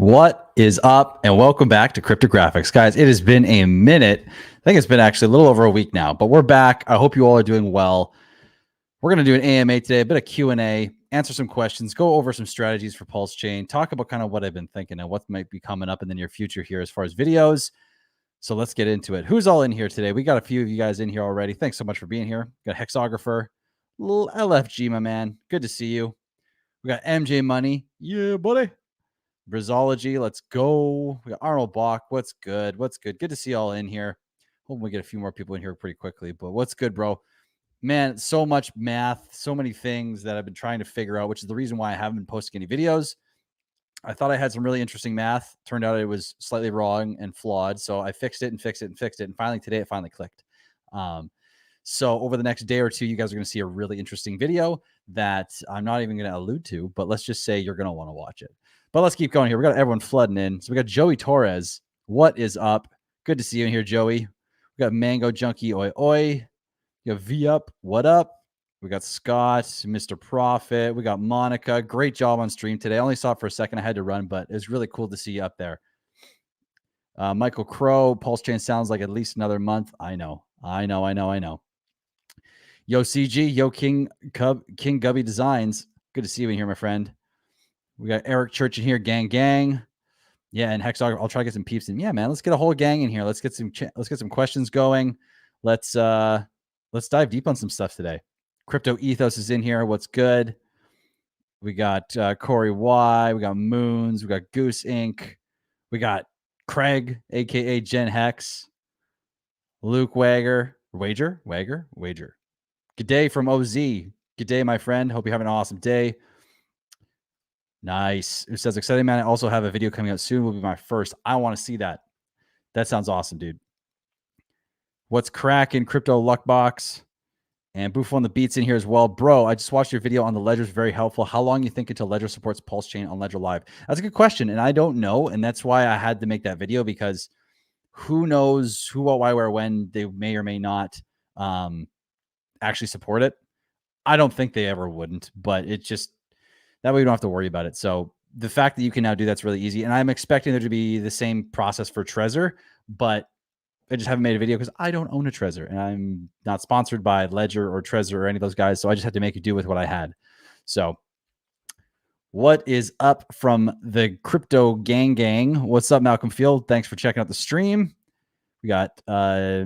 What is up? And welcome back to Cryptographics. Guys, it has been a minute. I think it's been actually a little over a week now, but we're back. I hope you all are doing well. We're going to do an AMA today, a bit of Q&A, answer some questions, go over some strategies for PulseChain, talk about kind of what I've been thinking and what might be coming up in the near future here as far as videos. So let's get into it. Who's all in here today? We got a few of you guys in here already. Thanks so much for being here. Got Hexographer, little LFG, my man. Good to see you. We got MJ Money. Yeah, buddy. Brizology, let's go. We got Arnold Bach. What's good? What's good? Good to see you all in here. Hope we get a few more people in here pretty quickly. But what's good, bro? Man, so much math, so many things that I've been trying to figure out, which is the reason why I haven't been posting any videos. I thought I had some really interesting math. Turned out it was slightly wrong and flawed. So I fixed it and fixed it and fixed it. And finally today, it finally clicked. So over the next day or two, you guys are going to see a really interesting video that I'm not even going to allude to, but let's just say you're going to want to watch it. But let's keep going here. We got everyone flooding in. So we got Joey Torres. What is up? Good to see you in here, Joey. We got Mango Junkie. Oi, oi. We got V up. What up? We got Scott, Mr. Profit. We got Monica. Great job on stream today. I only saw it for a second. I had to run, but it was really cool to see you up there. Michael Crow. PulseChain sounds like at least another month. I know. Yo, CG. Yo, King Gubby Designs. Good to see you in here, my friend. We got Eric Church in here, gang. Yeah, and Hexog, I'll try to get some peeps in. Yeah, man, let's get a whole gang in here. Let's get some questions going. Let's dive deep on some stuff today. Crypto Ethos is in here. What's good? We got Corey Y. We got Moons. We got Goose Inc. We got Craig, aka Gen Hex. Luke Wager. Good day from OZ. Good day, my friend. Hope you're having an awesome day. Nice. It says exciting, man. I also have a video coming out soon. Will be my first. I want to see that. That sounds awesome, dude. What's cracking? Crypto Luckbox and Boof on the beats in here as well, bro. I just watched your video on the ledgers. Very helpful. How long you think until Ledger supports PulseChain on Ledger Live? That's a good question, and I don't know, and that's why I had to make that video, because who knows who, what, why, where, when they may or may not actually support it. I don't think they ever wouldn't, but it just, that way you don't have to worry about it. So the fact that you can now do that's really easy. And I'm expecting there to be the same process for Trezor, but I just haven't made a video because I don't own a Trezor and I'm not sponsored by Ledger or Trezor or any of those guys. So I just had to make it do with what I had. So what is up from the crypto gang? What's up, Malcolm Field? Thanks for checking out the stream. We got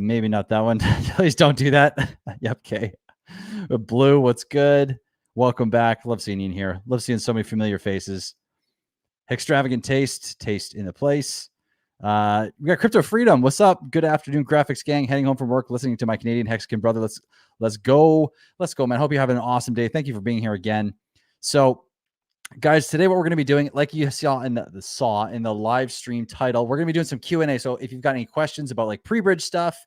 maybe not that one. Please don't do that. Yep. Okay. Blue, what's good? Welcome back. Love seeing you in here. Love seeing so many familiar faces. Extravagant taste in the place. We got Crypto Freedom. What's up? Good afternoon, graphics gang. Heading home from work, listening to my Canadian Hexagon brother. Let's go, man. Hope you're having an awesome day. Thank you for being here again. So, guys, today what we're going to be doing, like you saw in the live stream title, we're going to be doing some Q&A. So if you've got any questions about like pre-bridge stuff,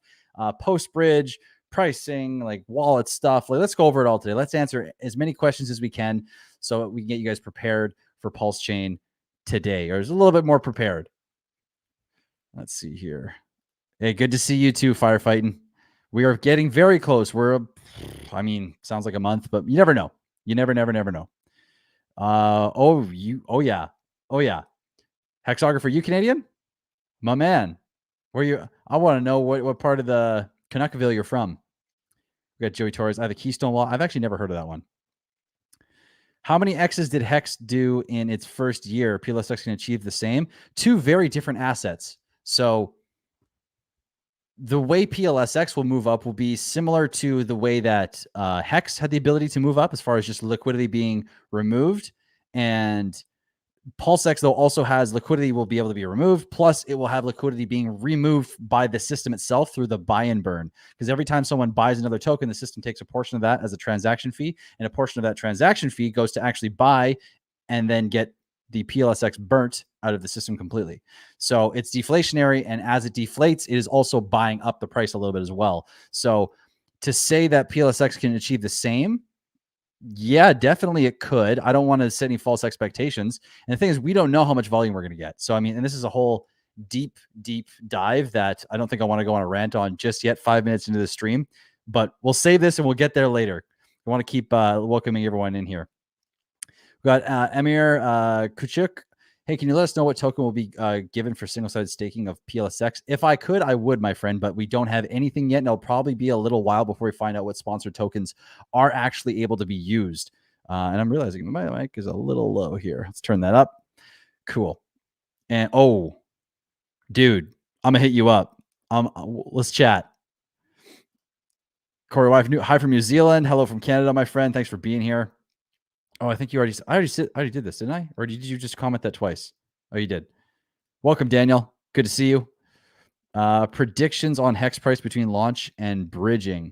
post-bridge, pricing, like wallet stuff, like let's go over it all today. Let's answer as many questions as we can so we can get you guys prepared for PulseChain today, or is a little bit more prepared. Let's see here. Hey, good to see you too, Firefighting. We are getting very close. Sounds like a month, but you never know. You never know. Oh yeah. Hexographer, you Canadian? My man. Where you? I want to know what part of the Canuckville you're from. We got Joey Torres. I have a Keystone Wall. I've actually never heard of that one. How many X's did Hex do in its first year? PLSX can achieve the same. Two very different assets. So the way PLSX will move up will be similar to the way that Hex had the ability to move up as far as just liquidity being removed. And PulseX, though, also has liquidity will be able to be removed. Plus, it will have liquidity being removed by the system itself through the buy and burn. Because every time someone buys another token, the system takes a portion of that as a transaction fee. And a portion of that transaction fee goes to actually buy and then get the PLSX burnt out of the system completely. So it's deflationary. And as it deflates, it is also buying up the price a little bit as well. So to say that PLSX can achieve the same, yeah, definitely it could. I don't want to set any false expectations. And the thing is, we don't know how much volume we're going to get. So, and this is a whole deep dive that I don't think I want to go on a rant on just yet, 5 minutes into the stream, but we'll save this and we'll get there later. I want to keep welcoming everyone in here. We got Amir Kuchuk. Hey, can you let us know what token will be given for single-sided staking of PLSX? If I could, I would, my friend, but we don't have anything yet, and it'll probably be a little while before we find out what sponsored tokens are actually able to be used. And I'm realizing my mic is a little low here. Let's turn that up. Cool. And oh, dude, I'm gonna hit you up. Let's chat. Corey Wife, hi from New Zealand. Hello from Canada, my friend. Thanks for being here. Oh, I think I already did this, didn't I? Or did you just comment that twice? Oh, you did. Welcome, Daniel. Good to see you. Predictions on hex price between launch and bridging.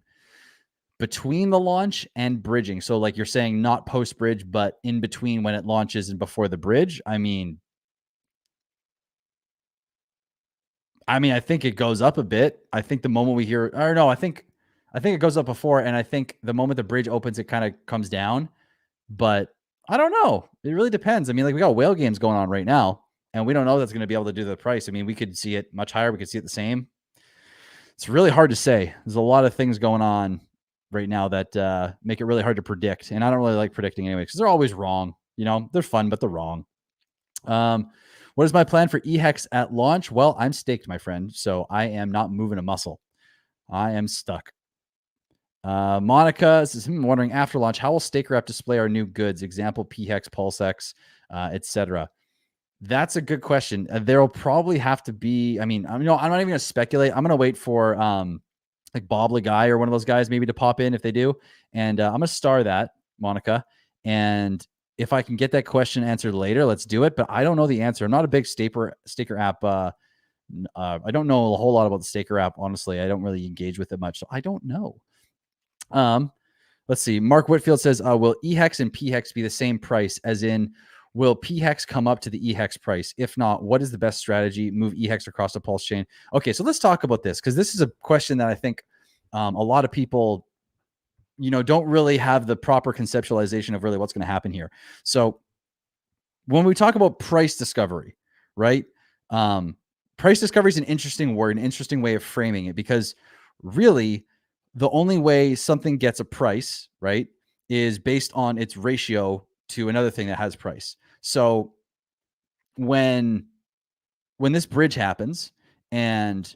Between the launch and bridging. So like you're saying not post bridge, but in between when it launches and before the bridge. I mean, I think it goes up a bit. I think the moment we hear, or no, I think it goes up before, and I think the moment the bridge opens, it kind of comes down. But I don't know. It really depends. I mean, like we got whale games going on right now, and we don't know that's going to be able to do the price. I mean, we could see it much higher. We could see it the same. It's really hard to say. There's a lot of things going on right now that make it really hard to predict. And I don't really like predicting anyway, because they're always wrong. You know, they're fun, but they're wrong. What is my plan for eHex at launch? Well, I'm staked, my friend. So I am not moving a muscle. I am stuck. Monica is wondering after launch, how will Staker app display our new goods? Example, PHEX, PulseX, etc. That's a good question. There'll probably have to be, I'm not even going to speculate. I'm going to wait for like Bob Lagai or one of those guys maybe to pop in if they do. And I'm going to star that, Monica. And if I can get that question answered later, let's do it. But I don't know the answer. I'm not a big Staker app. I don't know a whole lot about the Staker app, honestly. I don't really engage with it much. So I don't know. Let's see. Mark Whitfield says, will eHex and PHEX be the same price? As in, will PHEX come up to the eHex price? If not, what is the best strategy? Move eHex across the Pulse chain. Okay, so let's talk about this, because this is a question that I think a lot of people, don't really have the proper conceptualization of really what's going to happen here. So when we talk about price discovery, right? Price discovery is an interesting word, an interesting way of framing it, because really the only way something gets a price, right, is based on its ratio to another thing that has price. So when this bridge happens and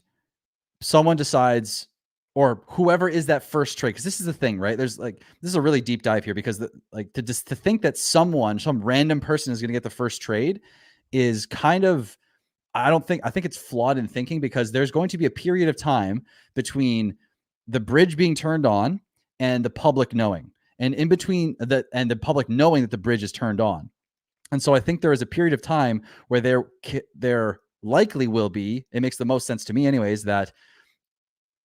someone decides, or whoever is that first trade, because this is the thing, right? There's like, this is a really deep dive here, because to think that some random person is going to get the first trade is kind of, I think it's flawed in thinking, because there's going to be a period of time between the bridge being turned on and the public knowing, and in between the public knowing that the bridge is turned on. And so I think there is a period of time where there likely will be, it makes the most sense to me anyways, that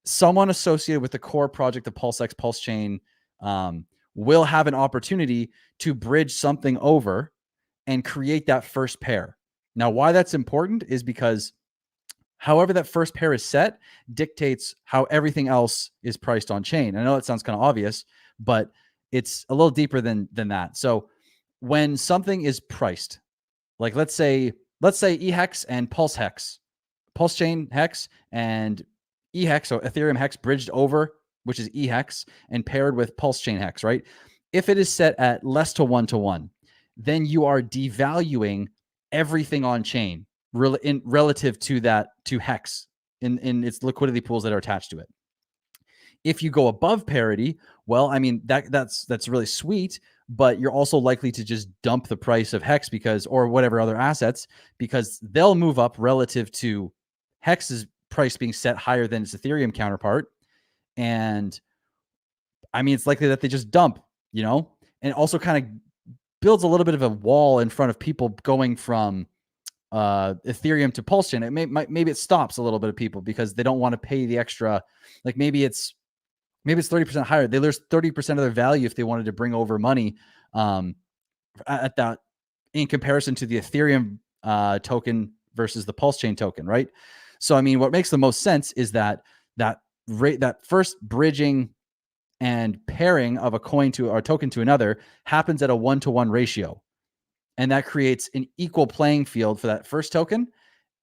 someone associated with the core project of PulseX, PulseChain, will have an opportunity to bridge something over and create that first pair. Now, why that's important is because however that first pair is set dictates how everything else is priced on chain. I know it sounds kind of obvious, but it's a little deeper than that. So when something is priced, like let's say eHex and PulseHex, PulseChain Hex and eHex, so Ethereum Hex bridged over, which is eHex, and paired with PulseChain Hex, right? If it is set at less to 1-to-1, then you are devaluing everything on chain relative to Hex in its liquidity pools that are attached to it. If you go above parity, well, I mean, that's really sweet, but you're also likely to just dump the price of Hex or whatever other assets, because they'll move up relative to Hex's price being set higher than its Ethereum counterpart. And I mean, it's likely that they just dump, and it also kind of builds a little bit of a wall in front of people going from Ethereum to PulseChain. Maybe it stops a little bit of people because they don't want to pay the extra. Like maybe it's 30% higher. They lose 30% of their value if they wanted to bring over money at that, in comparison to the Ethereum token versus the PulseChain token, right? So I mean, what makes the most sense is that first bridging and pairing of a coin to or a token to another happens at a 1-to-1 ratio. And that creates an equal playing field for that first token.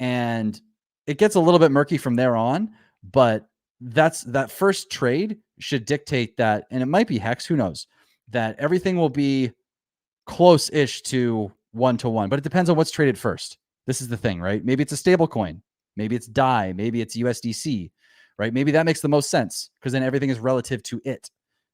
And it gets a little bit murky from there on, but that first trade should dictate that, and it might be Hex, who knows, that everything will be close-ish to 1-to-1, but it depends on what's traded first. This is the thing, right? Maybe it's a stable coin. Maybe it's DAI. Maybe it's USDC, right? Maybe that makes the most sense because then everything is relative to it.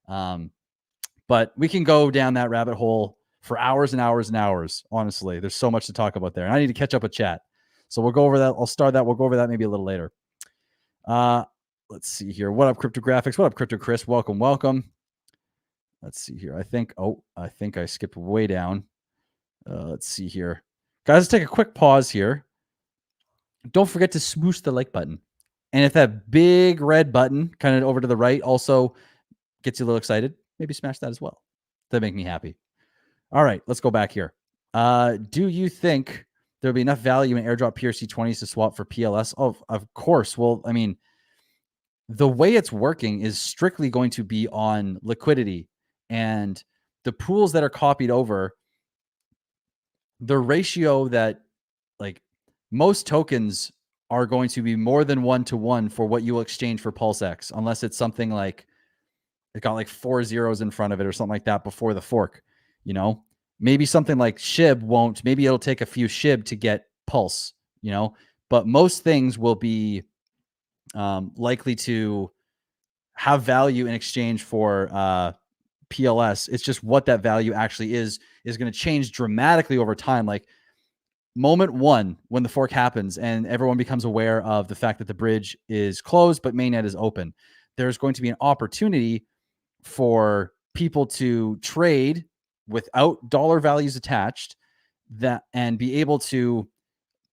But we can go down that rabbit hole for hours and hours and hours. Honestly, there's so much to talk about there. And I need to catch up with chat. So we'll go over that. I'll start that. We'll go over that maybe a little later. Let's see here. What up, Cryptographics? What up, Crypto Chris? Welcome, welcome. Let's see here. I think I skipped way down. Let's see here. Guys, let's take a quick pause here. Don't forget to smoosh the like button. And if that big red button kind of over to the right also gets you a little excited, maybe smash that as well. That'd make me happy. All right, let's go back here. Do you think there'll be enough value in airdrop PRC20s to swap for PLS? Oh, of course. Well, I mean, the way it's working is strictly going to be on liquidity, and the pools that are copied over, the ratio that like most tokens are going to be more than 1-to-1 for what you will exchange for PulseX, unless it's something like it got like 4 zeros in front of it or something like that before the fork. You know, maybe something like SHIB won't, maybe it'll take a few SHIB to get Pulse, you know, but most things will be likely to have value in exchange for PLS. It's just what that value actually is going to change dramatically over time. Like moment one, when the fork happens and everyone becomes aware of the fact that the bridge is closed, but mainnet is open, there's going to be an opportunity for people to trade without dollar values attached that and be able to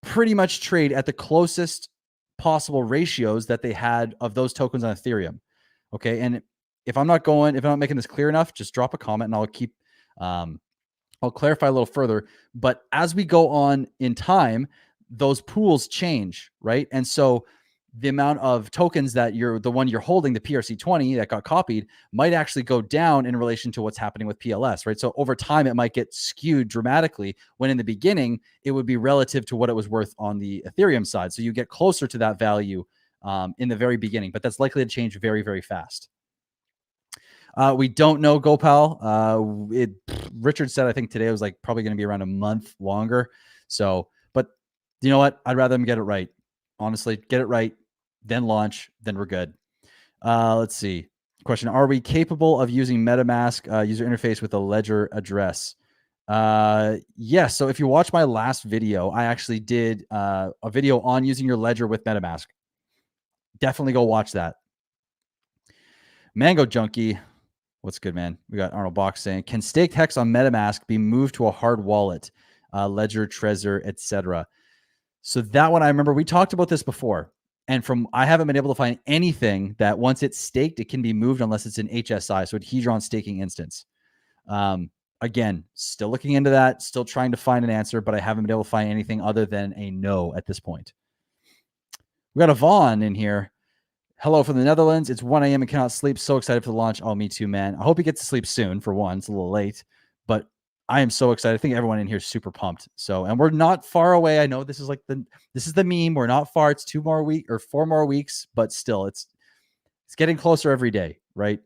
pretty much trade at the closest possible ratios that they had of those tokens on Ethereum. Okay. And if I'm not making this clear enough, just drop a comment and I'll clarify a little further. But as we go on in time, those pools change, right? And so the amount of tokens that you're holding, the PRC20 that got copied, might actually go down in relation to what's happening with PLS, right? So over time, it might get skewed dramatically when in the beginning, it would be relative to what it was worth on the Ethereum side. So you get closer to that value in the very beginning, but that's likely to change very, very fast. We don't know, Gopal. Richard said, I think today it was like probably going to be around a month longer. So, but you know what? I'd rather them get it right. Honestly, get it right, then launch, then we're good. Let's see. Question: are we capable of using MetaMask user interface with a ledger address? Yes. So if you watch my last video, I actually did a video on using your ledger with MetaMask. Definitely go watch that. Mango Junkie, what's good, man? We got Arnold Box saying, can staked hex on MetaMask be moved to a hard wallet, ledger, Trezor, etc.? So that one, I remember we talked about this before. And I haven't been able to find anything that once it's staked, it can be moved unless it's an HSI, so a Hedron staking instance. Again, still looking into that, still trying to find an answer, but I haven't been able to find anything other than a no at this point. We got a Vaughn in here. Hello from the Netherlands. It's 1 a.m. and cannot sleep. So excited for the launch. Oh, me too, man. I hope he gets to sleep soon for one. It's a little late, but I am so excited. I think everyone in here is super pumped. So, and we're not far away. I know this is the meme. We're not far. It's 4 more weeks, but still it's getting closer every day, right?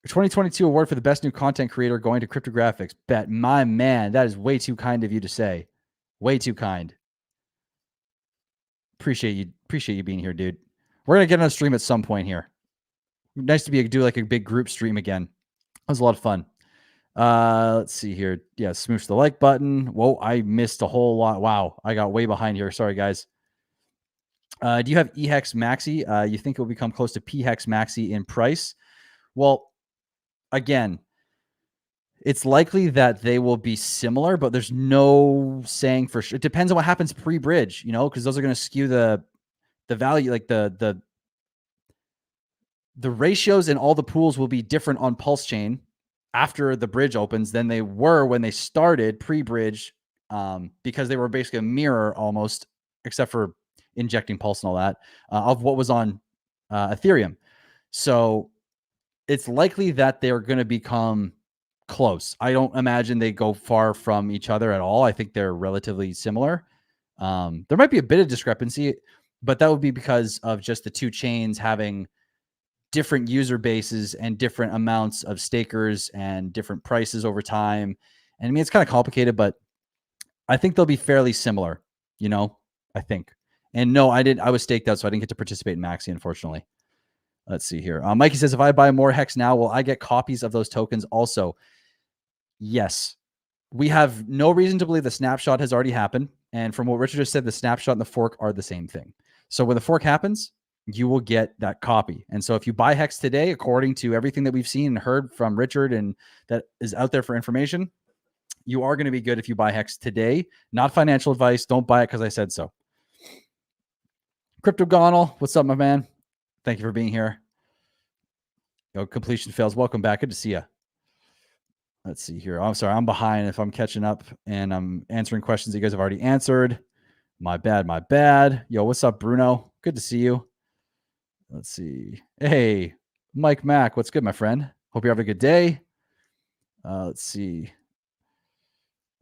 2022 award for the best new content creator going to Cryptographics. Bet, my man, that is way too kind of you to say. Way too kind. Appreciate you being here, dude. We're gonna get on a stream at some point here. Nice to do like a big group stream again. That was a lot of fun. Let's see here. Yeah, smoosh the like button. Whoa, I missed a whole lot. Wow, I got way behind here. Sorry, guys. Do you have eHex Maxi? You think it will become close to pHex Maxi in price? Well, again, it's likely that they will be similar, but there's no saying for sure. It depends on what happens pre-bridge, because those are going to skew the value, like the ratios in all the pools will be different on Pulsechain after the bridge opens than they were when they started pre-bridge, because they were basically a mirror almost, except for injecting Pulse and all that, of what was on Ethereum. So it's likely that they're going to become close. I don't imagine they go far from each other at all. I think they're relatively similar. There might be a bit of discrepancy, but that would be because of just the two chains having different user bases and different amounts of stakers and different prices over time. And I mean, it's kind of complicated, but I think they'll be fairly similar, you know, I think. And no, I was staked out, so I didn't get to participate in Maxi, unfortunately. Let's see here. Mikey says, if I buy more Hex now, will I get copies of those tokens also? Yes. We have no reason to believe the snapshot has already happened. And from what Richard just said, the snapshot and the fork are the same thing. So when the fork happens, you will get that copy. And so if you buy Hex today, according to everything that we've seen and heard from Richard and that is out there for information, you are going to be good if you buy Hex today. Not financial advice. Don't buy it because I said so. Cryptogonal, what's up, my man? Thank you for being here. Yo, completion fails. Welcome back. Good to see you. Let's see here. I'm sorry. I'm behind if I'm catching up and I'm answering questions that you guys have already answered. My bad. My bad. Yo, what's up, Bruno? Good to see you. Let's see. Hey, Mike Mack. What's good, my friend? Hope you're having a good day. Let's see.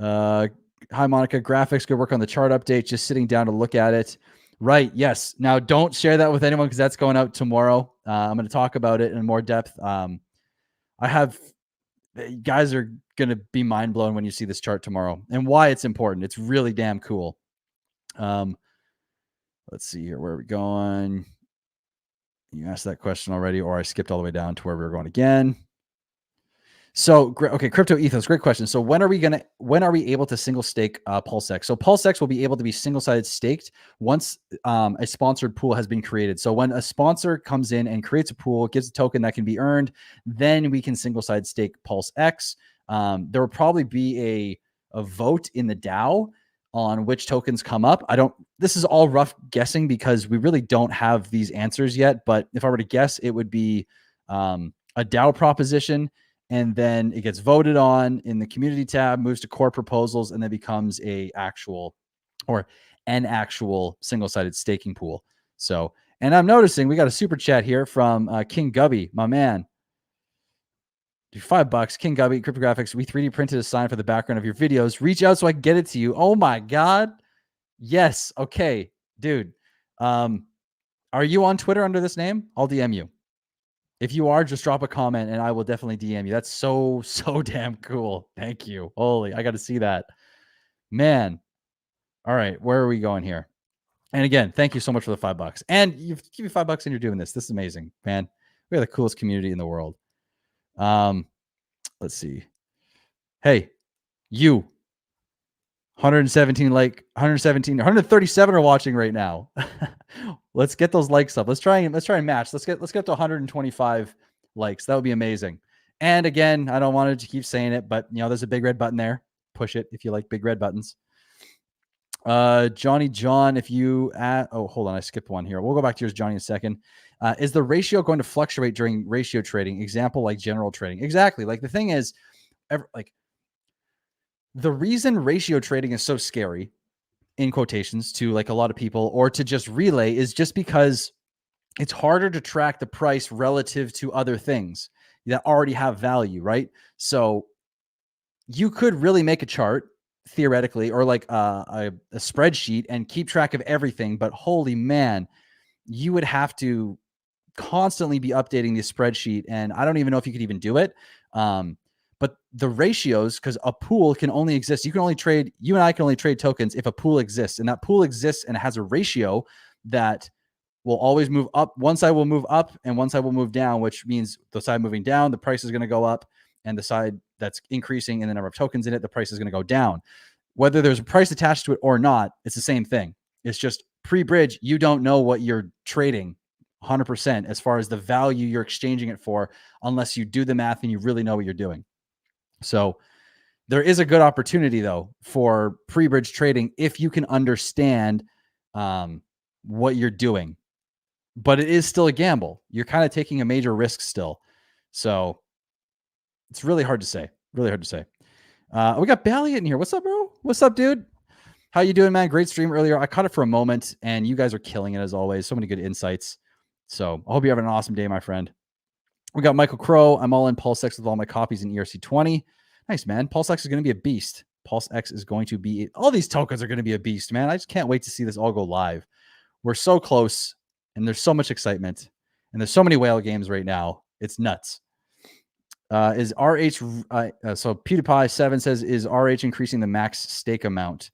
Hi, Monica. Graphics. Good work on the chart update. Just sitting down to look at it. Right. Yes. Now, don't share that with anyone because that's going out tomorrow. I'm going to talk about it in more depth. Guys are going to be mind blown when you see this chart tomorrow and why it's important. It's really damn cool. Let's see here. Where are we going? You asked that question already, or I skipped all the way down to where we were going again. So, okay, Crypto Ethos, great question. So when are we able to single stake PulseX? So PulseX will be able to be single-sided staked once a sponsored pool has been created. So when a sponsor comes in and creates a pool, gives a token that can be earned, then we can single-sided stake PulseX. There will probably be a vote in the DAO on which tokens come up. This is all rough guessing because we really don't have these answers yet. But if I were to guess, it would be a DAO proposition. And then it gets voted on in the community tab, moves to core proposals, and then becomes an actual single-sided staking pool. So, and I'm noticing we got a super chat here from King Gubby, my man. $5, King Gubby, Cryptographics. We 3D printed a sign for the background of your videos. Reach out so I can get it to you. Oh my God. Yes. Okay, dude. Are you on Twitter under this name? I'll DM you. If you are, just drop a comment and I will definitely DM you. That's so damn cool. Thank you. Holy, I got to see that. Man. All right. Where are we going here? And again, thank you so much for the $5. And you give me $5 and you're doing this. This is amazing, man. We are the coolest community in the world. Let's see. Hey, you 137 are watching right now. Let's get those likes up. Let's try and match. Let's get up to 125 likes. That would be amazing. And again, I don't want to keep saying it, but there's a big red button there. Push it if you like big red buttons. Johnny John, hold on, I skipped one here. We'll go back to yours, Johnny, in a second. Is the ratio going to fluctuate during ratio trading? Example, like general trading. Exactly. Like the thing is, the reason ratio trading is so scary, in quotations, to like a lot of people or to just relay is just because it's harder to track the price relative to other things that already have value, right? So you could really make a chart theoretically or like a spreadsheet and keep track of everything, but holy man, you would have to constantly be updating the spreadsheet, and I don't even know if you could even do it. But the ratios, because a pool can only exist, you and I can only trade tokens if a pool exists, and that pool exists and has a ratio that will always move up. One side will move up and one side will move down, which means the side moving down, the price is going to go up, and the side that's increasing in the number of tokens in it, the price is going to go down. Whether there's a price attached to it or not, it's the same thing. It's just pre-bridge, you don't know what you're trading 100% as far as the value you're exchanging it for, unless you do the math and you really know what you're doing. So there is a good opportunity, though, for pre-bridge trading if you can understand what you're doing. But it is still a gamble. You're kind of taking a major risk still. So it's really hard to say. Really hard to say. We got Bally in here. What's up, bro? What's up, dude? How you doing, man? Great stream earlier. I caught it for a moment, and you guys are killing it as always. So many good insights. So I hope you're having an awesome day, my friend. We got Michael Crow. I'm all in PulseX with all my copies in ERC20. Nice, man. PulseX is going to be a beast. PulseX is going to be... all these tokens are going to be a beast, man. I just can't wait to see this all go live. We're so close, and there's so much excitement, and there's so many whale games right now. It's nuts. Is RH, so PewDiePie7 says, is RH increasing the max stake amount?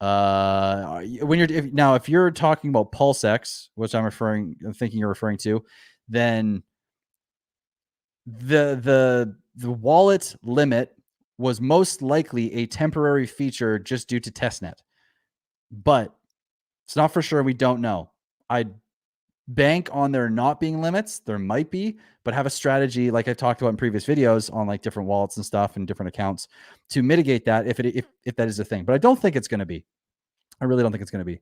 If you're talking about PulseX, which I'm thinking you're referring to, then the wallet limit was most likely a temporary feature just due to testnet, but it's not for sure. We don't know. I'd bank on there not being limits. There might be, but have a strategy like I've talked about in previous videos on like different wallets and stuff and different accounts to mitigate that if that is a thing. But I don't think it's going to be. I really don't think it's going to be.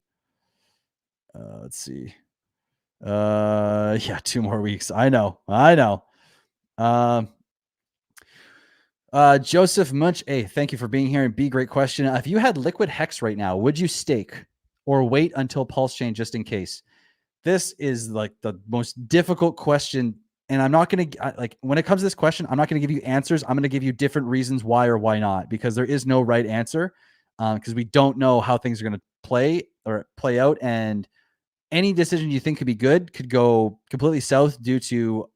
Let's see. Yeah, 2 more weeks. I know. Joseph Munch, A, thank you for being here. And B, great question. If you had liquid hex right now, would you stake or wait until Pulsechain just in case? This is like the most difficult question. And I'm not going to, like, when it comes to this question, I'm not going to give you answers. I'm going to give you different reasons why or why not, because there is no right answer, because we don't know how things are going to play out. And any decision you think could be good could go completely south due to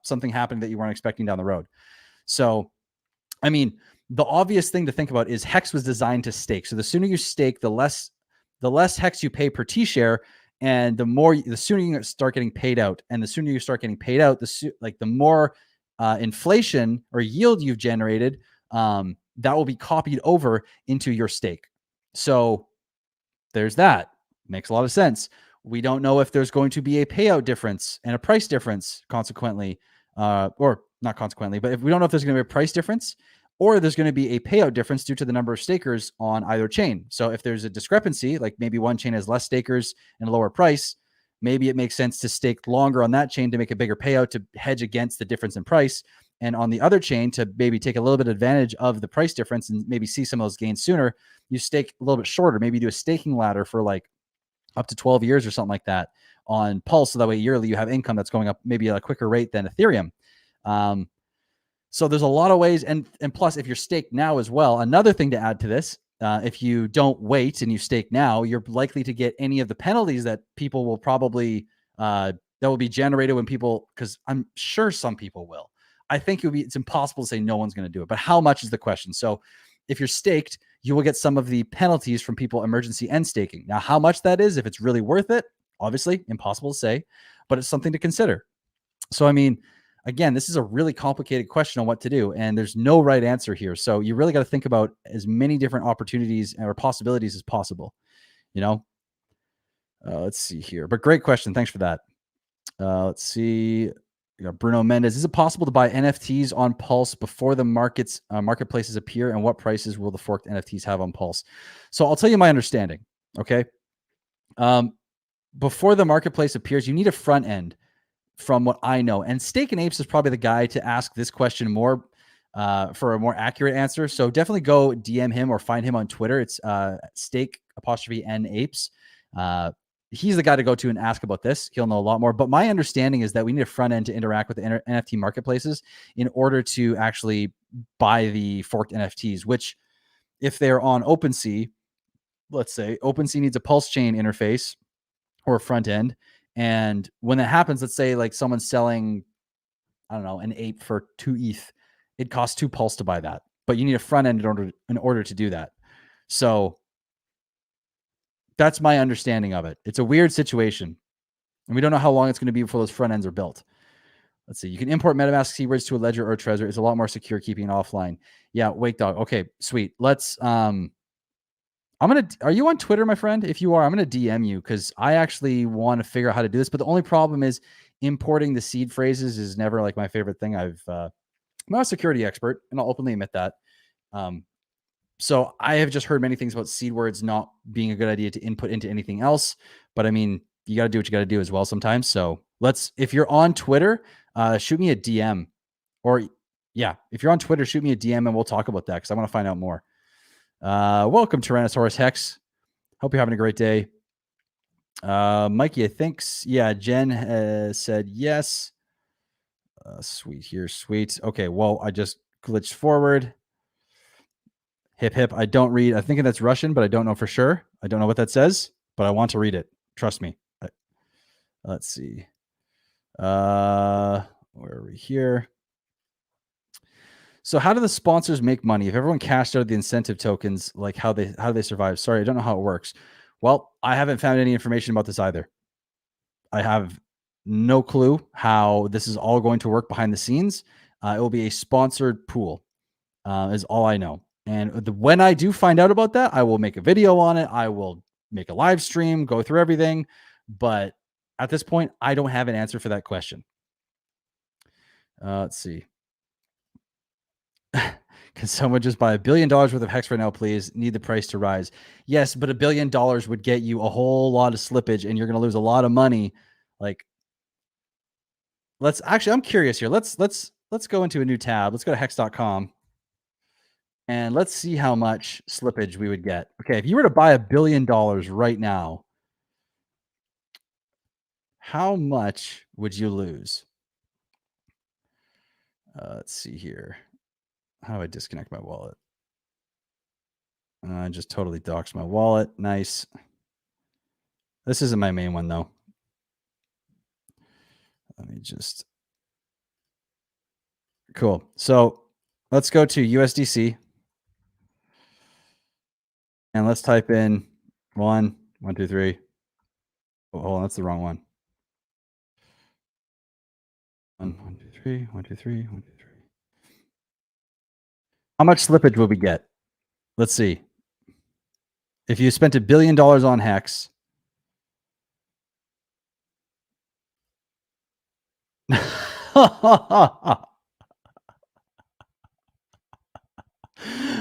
something happening that you weren't expecting down the road. So, I mean, the obvious thing to think about is hex was designed to stake. So the sooner you stake, the less hex you pay per T share, and the sooner you start getting paid out. And the sooner you start getting paid out, the more inflation or yield you've generated, that will be copied over into your stake. So there's that. Makes a lot of sense. We don't know if there's going to be a payout difference and a price difference, consequently, or not consequently, but if we don't know if there's going to be a price difference or there's going to be a payout difference due to the number of stakers on either chain. So if there's a discrepancy, like maybe one chain has less stakers and a lower price, maybe it makes sense to stake longer on that chain to make a bigger payout to hedge against the difference in price. And on the other chain, to maybe take a little bit of advantage of the price difference and maybe see some of those gains sooner, you stake a little bit shorter. Maybe do a staking ladder for like up to 12 years or something like that on Pulse. So that way yearly you have income that's going up maybe at a quicker rate than Ethereum. So there's a lot of ways. And plus, if you're staked now as well, another thing to add to this, if you don't wait and you stake now, you're likely to get any of the penalties that people will probably, that will be generated when people, because I'm sure some people will. I think it's impossible to say no one's going to do it, but how much is the question? So if you're staked, you will get some of the penalties from people emergency end staking. Now, how much that is, if it's really worth it, obviously impossible to say, but it's something to consider. So, I mean, again, this is a really complicated question on what to do, and there's no right answer here. So you really got to think about as many different opportunities or possibilities as possible, you know? Let's see here, but great question. Thanks for that. Let's see. We got Bruno Mendez. Is it possible to buy NFTs on Pulse before the marketplaces appear? And what prices will the forked NFTs have on Pulse? So I'll tell you my understanding. Okay. Before the marketplace appears, you need a front end from what I know. And Steak and Apes is probably the guy to ask this question more for a more accurate answer. So definitely go DM him or find him on Twitter. It's Steak_N_Apes. He's the guy to go to and ask about this. He'll know a lot more. But my understanding is that we need a front end to interact with the NFT marketplaces in order to actually buy the forked NFTs, which if they're on OpenSea, let's say OpenSea needs a Pulsechain interface or a front end. And when that happens, let's say like someone's selling, I don't know, an ape for 2 ETH. It costs 2 Pulse to buy that, but you need a front end in order to do that. So that's my understanding of it. It's a weird situation, and we don't know how long it's going to be before those front ends are built. Let's see. You can import MetaMask keywords to a ledger or a Trezor. It's a lot more secure keeping it offline. Yeah, Wake Dog. Okay, sweet. Let's are you on Twitter, my friend? If you are, I'm gonna DM you because I actually want to figure out how to do this. But the only problem is importing the seed phrases is never like my favorite thing. I'm not a security expert, and I'll openly admit that. So I have just heard many things about seed words not being a good idea to input into anything else. But I mean, you got to do what you got to do as well sometimes. So if you're on Twitter, shoot me a DM, or yeah, if you're on Twitter, shoot me a DM and we'll talk about that because I want to find out more. Welcome, Tyrannosaurus Hex. Hope you're having a great day. Mikey, I think, yeah, Jen said yes. Sweet here, sweet. Okay, well, I just glitched forward. Hip, hip. I don't read. I think that's Russian, but I don't know for sure. I don't know what that says, but I want to read it. Trust me. Let's see. Where are we here? So how do the sponsors make money? If everyone cashed out the incentive tokens, like how do they survive? Sorry, I don't know how it works. Well, I haven't found any information about this either. I have no clue how this is all going to work behind the scenes. It will be a sponsored pool, is all I know. And when I do find out about that, I will make a video on it. I will make a live stream, go through everything. But at this point, I don't have an answer for that question. Let's see. Can someone just buy $1 billion worth of Hex right now, please? Need the price to rise. Yes, but $1 billion would get you a whole lot of slippage and you're going to lose a lot of money. Like, I'm curious here. Let's go into a new tab. Let's go to hex.com and let's see how much slippage we would get. Okay, if you were to buy $1 billion right now, how much would you lose? Let's see here. How do I disconnect my wallet? I just totally doxed my wallet. Nice. This isn't my main one, though. Let me just... Cool. So let's go to USDC. And let's type in 1, 1, 2, 3. Oh, hold on, that's the wrong one. 1, 1, 2, 3, 1, 2, 3, 1, 2, 3. How much slippage will we get? Let's see. If you spent $1 billion on Hex,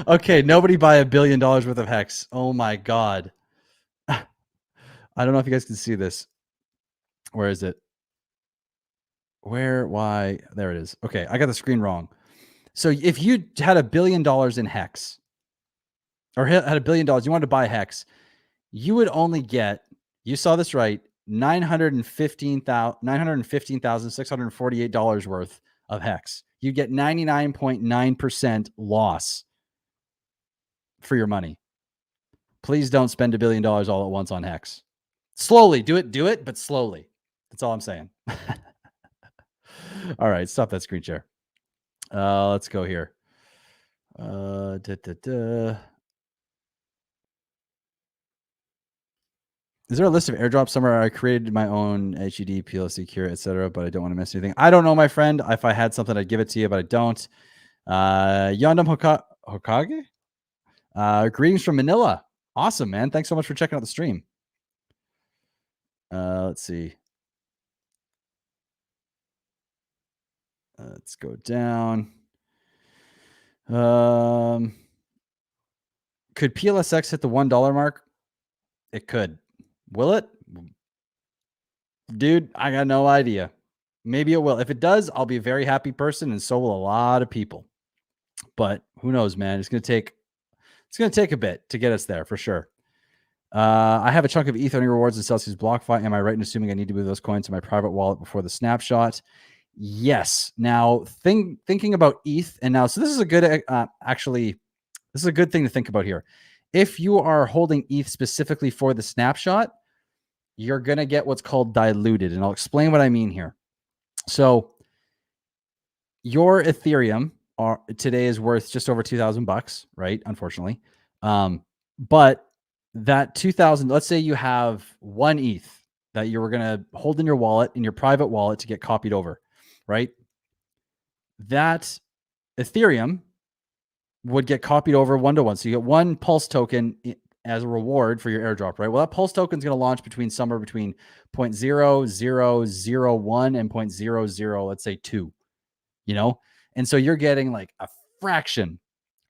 okay, nobody buy $1 billion worth of Hex. Oh my God. I don't know if you guys can see this. Where is it? Where? Why? There it is. Okay, I got the screen wrong. So if you had $1 billion in Hex, or had $1 billion, you wanted to buy Hex, you would only get, you saw this right, $915,648 worth of Hex. You get 99.9% loss for your money. Please don't spend $1 billion all at once on Hex. Slowly, do it, but slowly. That's all I'm saying. All right, stop that screen share. Let's go here. Is there a list of airdrops somewhere? I created my own HED, PLC, Cure, etc., but I don't want to miss anything. I don't know, my friend. If I had something, I'd give it to you, but I don't. Yondam Hokage? Greetings from Manila. Awesome, man. Thanks so much for checking out the stream. Let's see. Let's go down. Could PLSX hit the $1 mark? It could. Will it? Dude, I got no idea. Maybe it will. If it does, I'll be a very happy person, and so will a lot of people. But who knows, man? It's gonna take a bit to get us there for sure. I have a chunk of ETH earning rewards in Celsius BlockFi. Am I right in assuming I need to move those coins to my private wallet before the snapshot? Yes. Now, thinking about ETH, and now, so this is a good, actually, this is a good thing to think about here. If you are holding ETH specifically for the snapshot, you're going to get what's called diluted. And I'll explain what I mean here. So your Ethereum today is worth just over $2,000, right? Unfortunately. But that 2,000, let's say you have 1 ETH that you were going to hold in your wallet, in your private wallet, to get copied over, right? That Ethereum would get copied over 1-to-1. So you get 1 Pulse token as a reward for your airdrop, right? Well, that Pulse token is going to launch somewhere between 0.0001 and 0.00, let's say 2, you know? And so you're getting like a fraction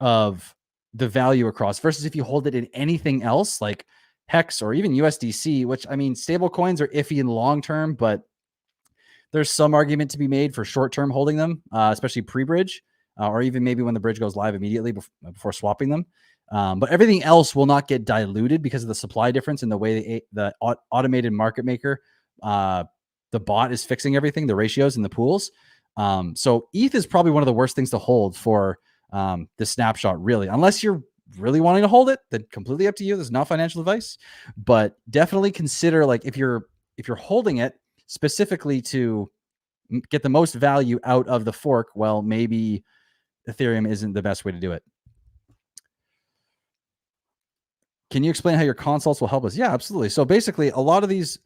of the value across, versus if you hold it in anything else like Hex or even USDC, which, I mean, stable coins are iffy in the long term, but there's some argument to be made for short-term holding them, especially pre-bridge, or even maybe when the bridge goes live immediately before swapping them. But everything else will not get diluted because of the supply difference in the way the automated market maker, the bot, is fixing everything, the ratios and the pools. So ETH is probably one of the worst things to hold for the snapshot, really, unless you're really wanting to hold it. Then completely up to you. This is not financial advice, but definitely consider, like, if you're holding it specifically to get the most value out of the fork, well, maybe Ethereum isn't the best way to do it. Can you explain how your consults will help us? Yeah, absolutely. So basically, a lot of these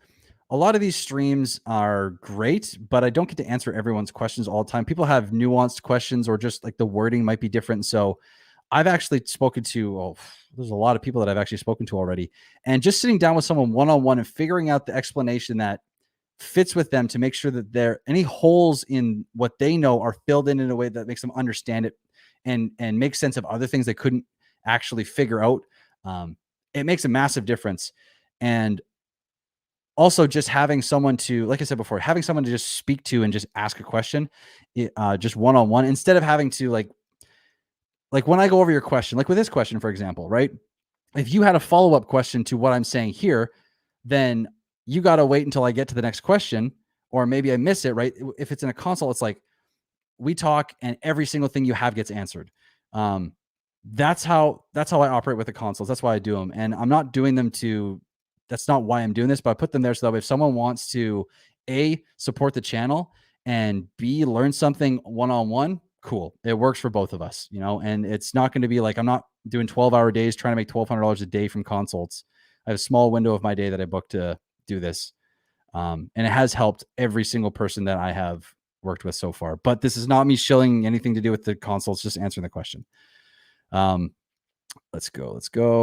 streams are great, but I don't get to answer everyone's questions all the time. People have nuanced questions, or just like the wording might be different. So I've actually spoken to, there's a lot of people that I've actually spoken to already. And just sitting down with someone one-on-one and figuring out the explanation that fits with them to make sure that there any holes in what they know are filled in a way that makes them understand it and make sense of other things they couldn't actually figure out. It makes a massive difference. And also just having someone to, like I said before, having someone to just speak to and just ask a question, just one-on-one, instead of having to like when I go over your question, like with this question, for example, right? If you had a follow-up question to what I'm saying here, then you got to wait until I get to the next question, or maybe I miss it, right? If it's in a consult, it's like we talk and every single thing you have gets answered. That's how I operate with the consults. That's why I do them. And I'm not doing them that's not why I'm doing this, but I put them there so that if someone wants to A, support the channel, and B, learn something one-on-one, cool. It works for both of us, and it's not going to be like, I'm not doing 12-hour days trying to make $1,200 a day from consults. I have a small window of my day that I book to do this. And it has helped every single person that I have worked with so far, but this is not me shilling anything to do with the consults, just answering the question. Let's go.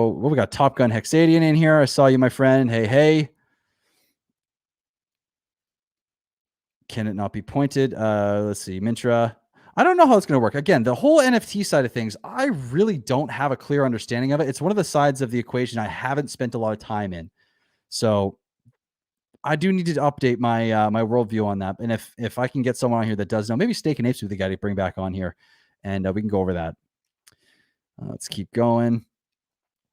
Well, we got Top Gun Hexadian in here. I saw you, my friend. Hey. Can it not be pointed? Let's see. Mintra. I don't know how it's going to work. Again, the whole NFT side of things, I really don't have a clear understanding of it. It's one of the sides of the equation I haven't spent a lot of time in. So I do need to update my my worldview on that. And if I can get someone on here that does know, maybe Steak and Apes would be the guy to bring back on here, and we can go over that. Let's keep going.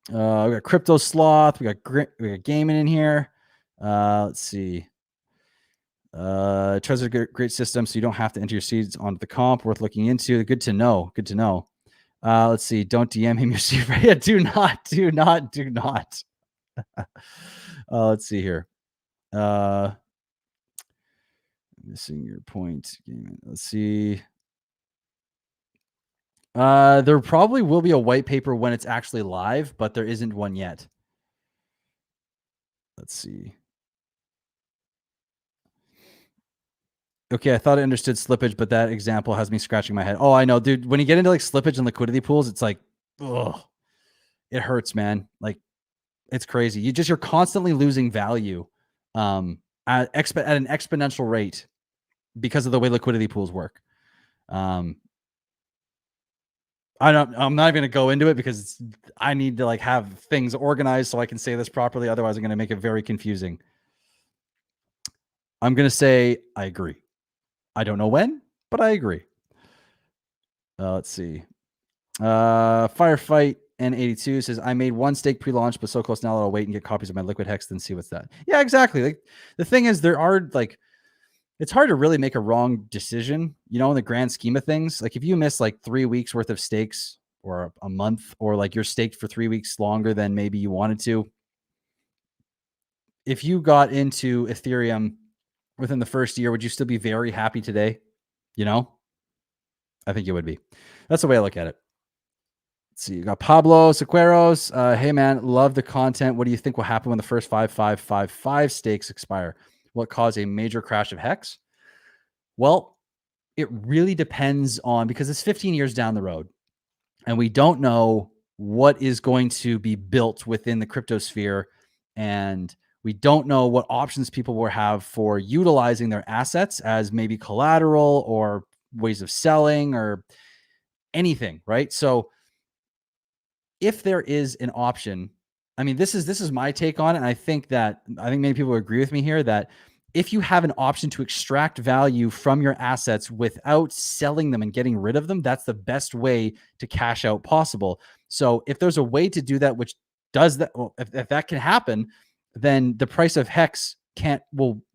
We got Crypto Sloth. We got gaming in here. Let's see. Trezor, great system, so you don't have to enter your seeds onto the comp. Worth looking into. Good to know. Let's see. Don't DM him your seed. Yeah, do not. Let's see here. Missing your point. Let's see. There probably will be a white paper when it's actually live, but there isn't one yet. Let's see. Okay, I thought I understood slippage, but that example has me scratching my head. Oh, I know, dude. When you get into like slippage and liquidity pools, it's like, ugh, it hurts, man. Like, it's crazy. You're constantly losing value at an exponential rate because of the way liquidity pools work. I'm not even going to go into it because I need to like have things organized so I can say this properly. Otherwise, I'm going to make it very confusing. I'm going to say I agree. I don't know when, but I agree. Let's see. Firefight N82 says, I made one stake pre-launch, but so close now that I'll wait and get copies of my liquid hex, then see what's that. Yeah, exactly. Like, the thing is, there are like, it's hard to really make a wrong decision, in the grand scheme of things. Like if you miss like 3 weeks worth of stakes or a month, or like you're staked for 3 weeks longer than maybe you wanted to. If you got into Ethereum within the first year, would you still be very happy today? I think you would be. That's the way I look at it. Let's see. You got Pablo Sequeros. Hey man, love the content. What do you think will happen when the first 5,555 stakes expire? Will it cause a major crash of hex? Well, it really depends on, because it's 15 years down the road and we don't know what is going to be built within the crypto sphere, and we don't know what options people will have for utilizing their assets as maybe collateral or ways of selling or anything, right? So if there is an option, I mean, this is my take on it, and I think many people agree with me here that if you have an option to extract value from your assets without selling them and getting rid of them, that's the best way to cash out possible. So if there's a way to do that, which does that, well, if that can happen, then the price of hex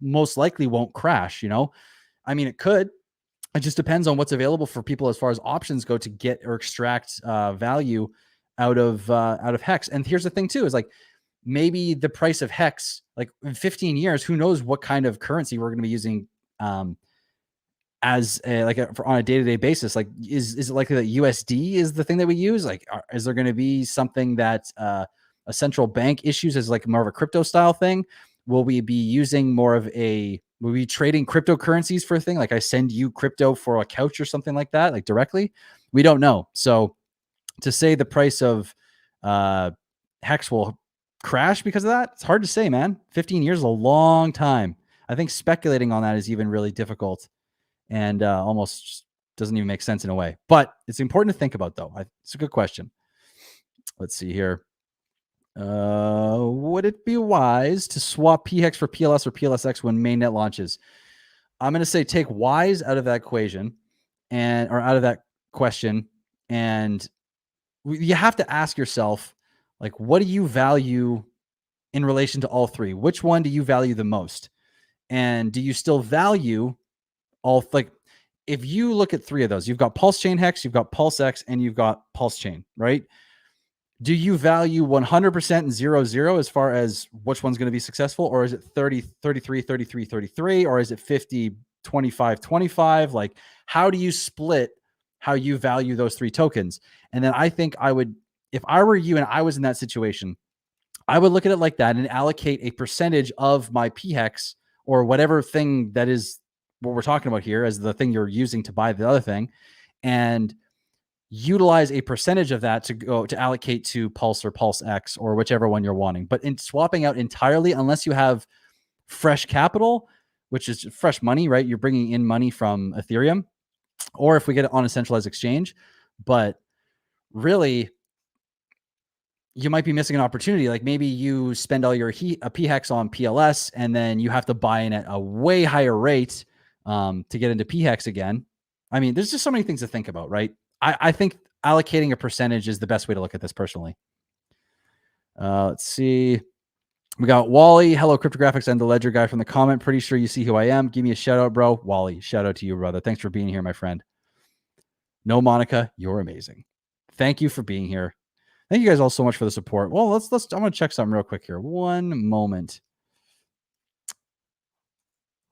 most likely won't crash. I mean, it could. It just depends on what's available for people as far as options go to get or extract value out of hex. And here's the thing too, is like, maybe the price of hex, like in 15 years, who knows what kind of currency we're going to be using as on a day-to-day basis? Like, is it likely that USD is the thing that we use? Like, is there going to be something that a central bank issues as like more of a crypto style thing? Will we be using more of a, will we be trading cryptocurrencies for a thing? Like I send you crypto for a couch or something like that, like directly? We don't know. So to say the price of Hex will crash because of that, it's hard to say, man. 15 years is a long time. I think speculating on that is even really difficult and almost doesn't even make sense in a way. But it's important to think about, though. It's a good question. Let's see here. Would it be wise to swap PHEX for PLS or PLSX when mainnet launches? I'm going to say take wise out of that equation or out of that question. And you have to ask yourself, like, what do you value in relation to all three? Which one do you value the most? And do you still value all, like, if you look at three of those, you've got PulseChain Hex, you've got PulseX, and you've got PulseChain, right? Do you value 100% and 0-0 as far as which one's going to be successful? Or is it 30, 33, 33, 33? Or is it 50, 25, 25? Like, how do you split how you value those three tokens? And then I think I would, if I were you and I was in that situation, I would look at it like that and allocate a percentage of my PHEX or whatever thing that is what we're talking about here as the thing you're using to buy the other thing, and utilize a percentage of that to go to allocate to Pulse or PulseX or whichever one you're wanting. But in swapping out entirely, unless you have fresh capital, which is fresh money, right? You're bringing in money from Ethereum, or if we get it on a centralized exchange. But really, you might be missing an opportunity. Like maybe you spend all your PHEX on PLS, and then you have to buy in at a way higher rate to get into PHEX again. I mean, there's just so many things to think about, right? I think allocating a percentage is the best way to look at this personally. Let's see. We got Wally. Hello, Cryptographics and the Ledger guy from the comment. Pretty sure you see who I am. Give me a shout out, bro. Wally, shout out to you, brother. Thanks for being here, my friend. No, Monica, you're amazing. Thank you for being here. Thank you guys all so much for the support. Well, let's I'm going to check something real quick here. One moment.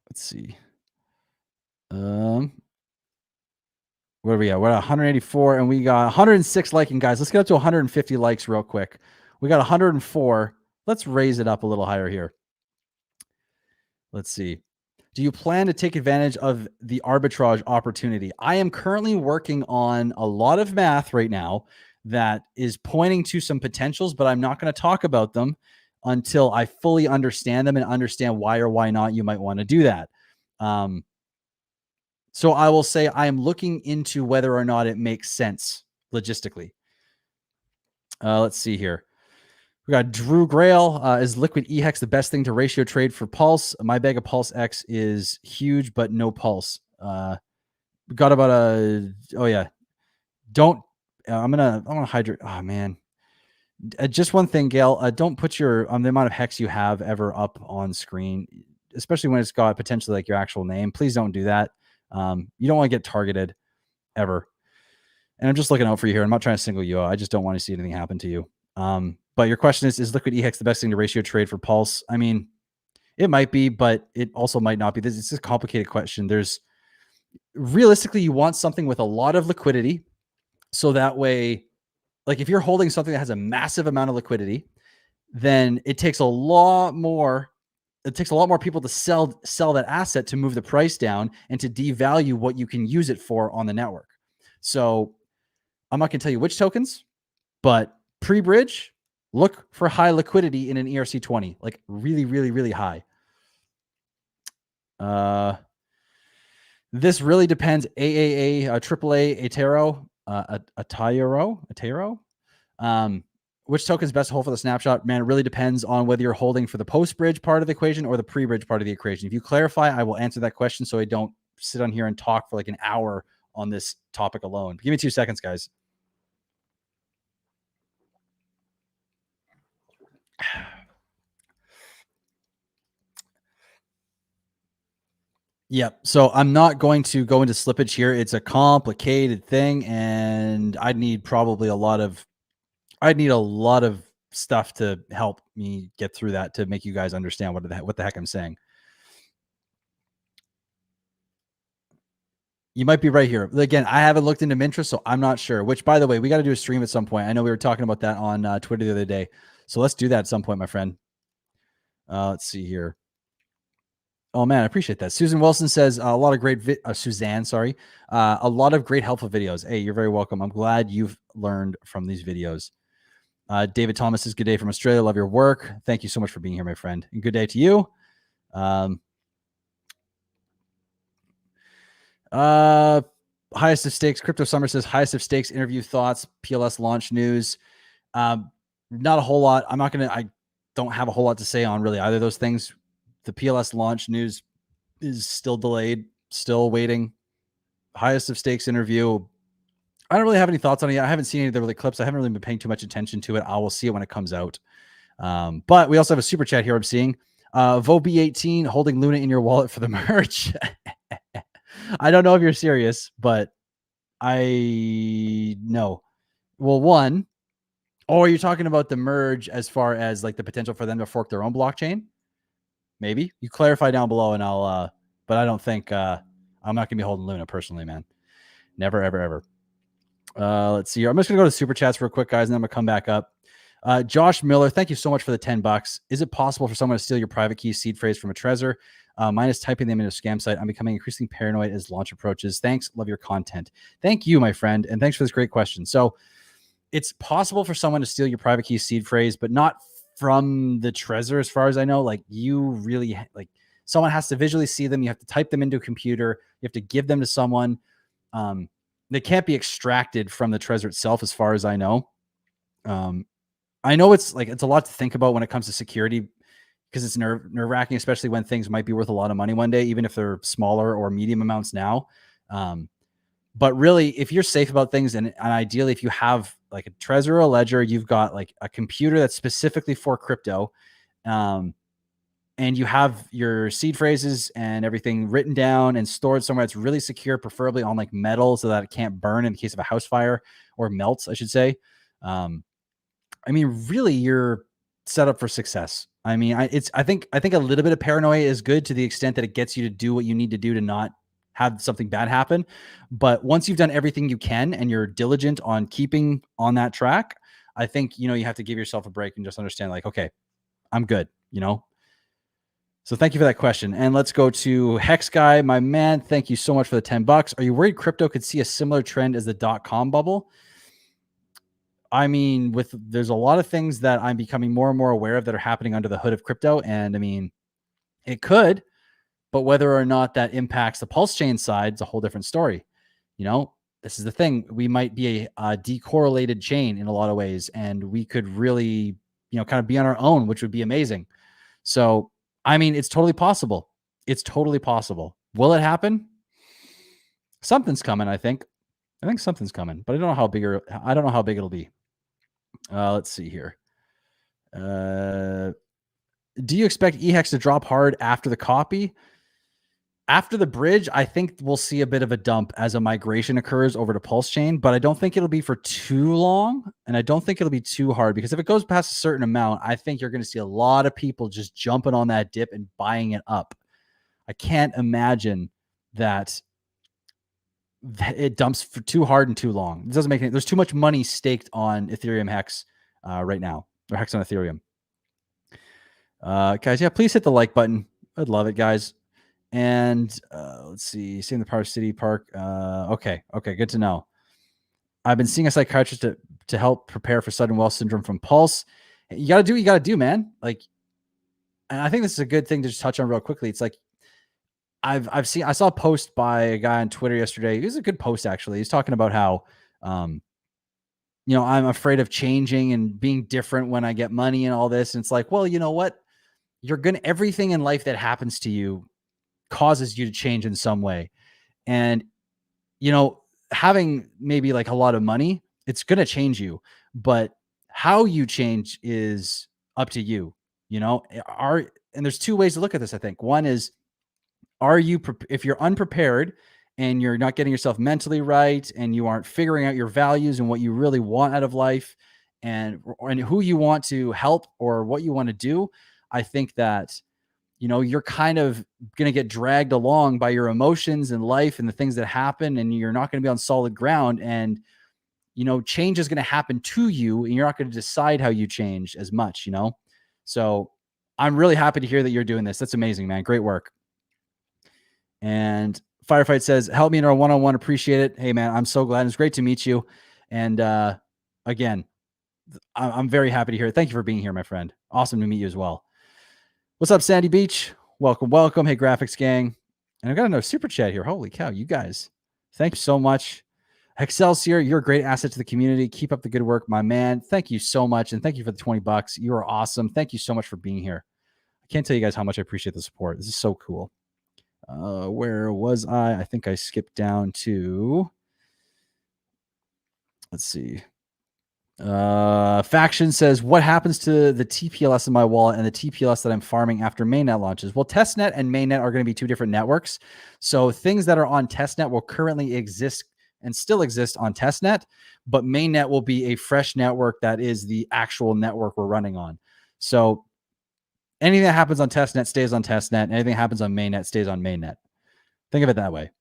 Let's see. Where are we at? We're at 184 and we got 106 liking, guys. Let's get up to 150 likes real quick. We got 104. Let's raise it up a little higher here. Let's see. Do you plan to take advantage of the arbitrage opportunity? I am currently working on a lot of math right now that is pointing to some potentials, but I'm not going to talk about them until I fully understand them and understand why or why not you might want to do that. So I will say I am looking into whether or not it makes sense logistically. Let's see here. We got Drew Grail. Is Liquid EHEX the best thing to ratio trade for Pulse? My bag of Pulse X is huge, but no Pulse. We got about oh yeah. Don't, I'm gonna hydrate. Oh man. Just one thing, Gail, don't put your, the amount of hex you have ever up on screen, especially when it's got potentially like your actual name. Please don't do that. You don't want to get targeted ever. And I'm just looking out for you here. I'm not trying to single you out. I just don't want to see anything happen to you. But your question is Liquid EHEX the best thing to ratio trade for Pulse? I mean, it might be, but it also might not be. This is a complicated question. There's realistically, you want something with a lot of liquidity. So that way, like if you're holding something that has a massive amount of liquidity, then it takes a lot more. It takes a lot more people to sell that asset to move the price down and to devalue what you can use it for on the network. So I'm not going to tell you which tokens, but pre-bridge, look for high liquidity in an ERC20, like really, really, really high. This really depends. AAA, AAA, Atero. Which token is best to hold for the snapshot? Man, it really depends on whether you're holding for the post-bridge part of the equation or the pre-bridge part of the equation. If you clarify, I will answer that question so I don't sit on here and talk for like an hour on this topic alone. Give me 2 seconds, guys. Yep. So I'm not going to go into slippage here. It's a complicated thing, and I'd need probably a lot of stuff to help me get through that to make you guys understand what the heck I'm saying. You might be right here. Again, I haven't looked into Mintra, so I'm not sure. Which, by the way, we got to do a stream at some point. I know we were talking about that on Twitter the other day. So let's do that at some point, my friend. Let's see here. Oh man, I appreciate that. Susan Wilson says a lot of great Suzanne, sorry. A lot of great helpful videos. Hey, you're very welcome. I'm glad you've learned from these videos. David Thomas says, good day from Australia. Love your work. Thank you so much for being here, my friend. And good day to you. Highest of stakes. Crypto Summer says highest of stakes interview thoughts, PLS launch news. Not a whole lot. I don't have a whole lot to say on really either of those things. The PLS launch news is still delayed, still waiting. Highest of stakes interview. I don't really have any thoughts on it yet. I haven't seen any of the really clips. I haven't really been paying too much attention to it. I will see it when it comes out. But we also have a super chat here I'm seeing. VoB18 holding Luna in your wallet for the merch. I don't know if you're serious, but I know. Well, one, are you talking about the merge as far as like the potential for them to fork their own blockchain? Maybe you clarify down below and I'll, but I don't think, I'm not gonna be holding Luna personally, man. Never, ever, ever. Let's see here. I'm just gonna go to super chats real quick, guys, and then I'm gonna come back up. Josh Miller, thank you so much for the $10. Is it possible for someone to steal your private key seed phrase from a Trezor? Mine is typing them into a scam site. I'm becoming increasingly paranoid as launch approaches. Thanks. Love your content. Thank you, my friend. And thanks for this great question. So it's possible for someone to steal your private key seed phrase, but not from the Trezor, as far as I know. Like, you really, like, someone has to visually see them. You have to type them into a computer. You have to give them to someone. They can't be extracted from the Trezor itself, as far as I know. I know it's a lot to think about when it comes to security, because it's nerve-wracking, especially when things might be worth a lot of money one day, even if they're smaller or medium amounts now. But really, if you're safe about things, and ideally, if you have like a Trezor or a Ledger, you've got like a computer that's specifically for crypto, and you have your seed phrases and everything written down and stored somewhere that's really secure, preferably on like metal, so that it can't burn in the case of a house fire, or melts, I should say. I mean, really, you're set up for success. I mean, I think a little bit of paranoia is good, to the extent that it gets you to do what you need to do to not have something bad happen. But once you've done everything you can and you're diligent on keeping on that track, I think, you have to give yourself a break and just understand, like, okay, I'm good, So thank you for that question. And let's go to Hex Guy, my man. Thank you so much for the $10. Are you worried crypto could see a similar trend as the .com bubble? I mean, there's a lot of things that I'm becoming more and more aware of that are happening under the hood of crypto. And I mean, it could, but whether or not that impacts the Pulsechain side is a whole different story. This is the thing. We might be a decorrelated chain in a lot of ways, and we could really, kind of be on our own, which would be amazing. So, I mean, it's totally possible. It's totally possible. Will it happen? Something's coming, I think. I think something's coming, but I don't know how big it'll be. Let's see here. Do you expect EHEX to drop hard after the copy? After the bridge, I think we'll see a bit of a dump as a migration occurs over to Pulsechain, but I don't think it'll be for too long, and I don't think it'll be too hard, because if it goes past a certain amount, I think you're going to see a lot of people just jumping on that dip and buying it up. I can't imagine that it dumps for too hard and too long. It doesn't make any. There's too much money staked on Ethereum Hex right now, or Hex on Ethereum. Guys, yeah, please hit the like button. I'd love it, guys. And let's see, seeing the Power City Park. Okay, good to know. I've been seeing a psychiatrist to help prepare for sudden wealth syndrome from Pulse. You got to do what you got to do, man. Like, and I think this is a good thing to just touch on real quickly. It's like, I saw a post by a guy on Twitter yesterday. It was a good post, actually. He's talking about how, I'm afraid of changing and being different when I get money and all this. And it's like, well, you know what? Everything in life that happens to you causes you to change in some way. And, having maybe like a lot of money, it's going to change you, but how you change is up to you, and there's two ways to look at this. I think one is, if you're unprepared and you're not getting yourself mentally right, and you aren't figuring out your values and what you really want out of life, and who you want to help or what you want to do, I think that you're kind of going to get dragged along by your emotions and life and the things that happen, and you're not going to be on solid ground. And, change is going to happen to you, and you're not going to decide how you change as much, So I'm really happy to hear that you're doing this. That's amazing, man. Great work. And Firefight says, help me in our one-on-one. Appreciate it. Hey, man, I'm so glad. It's great to meet you. And again, I'm very happy to hear it. Thank you for being here, my friend. Awesome to meet you as well. What's up, Sandy Beach? Welcome, welcome. Hey, graphics gang. And I've got another super chat here. Holy cow, you guys. Thank you so much. Excelsior, you're a great asset to the community. Keep up the good work, my man. Thank you so much. And thank you for the $20. You are awesome. Thank you so much for being here. I can't tell you guys how much I appreciate the support. This is so cool. Where was I? I think I skipped down to, let's see. Faction says, what happens to the TPLS in my wallet and the TPLS that I'm farming after Mainnet launches? Well, Testnet and Mainnet are going to be two different networks. So things that are on Testnet will currently exist and still exist on Testnet, but Mainnet will be a fresh network that is the actual network we're running on. So anything that happens on Testnet stays on Testnet. Anything that happens on Mainnet stays on Mainnet. Think of it that way.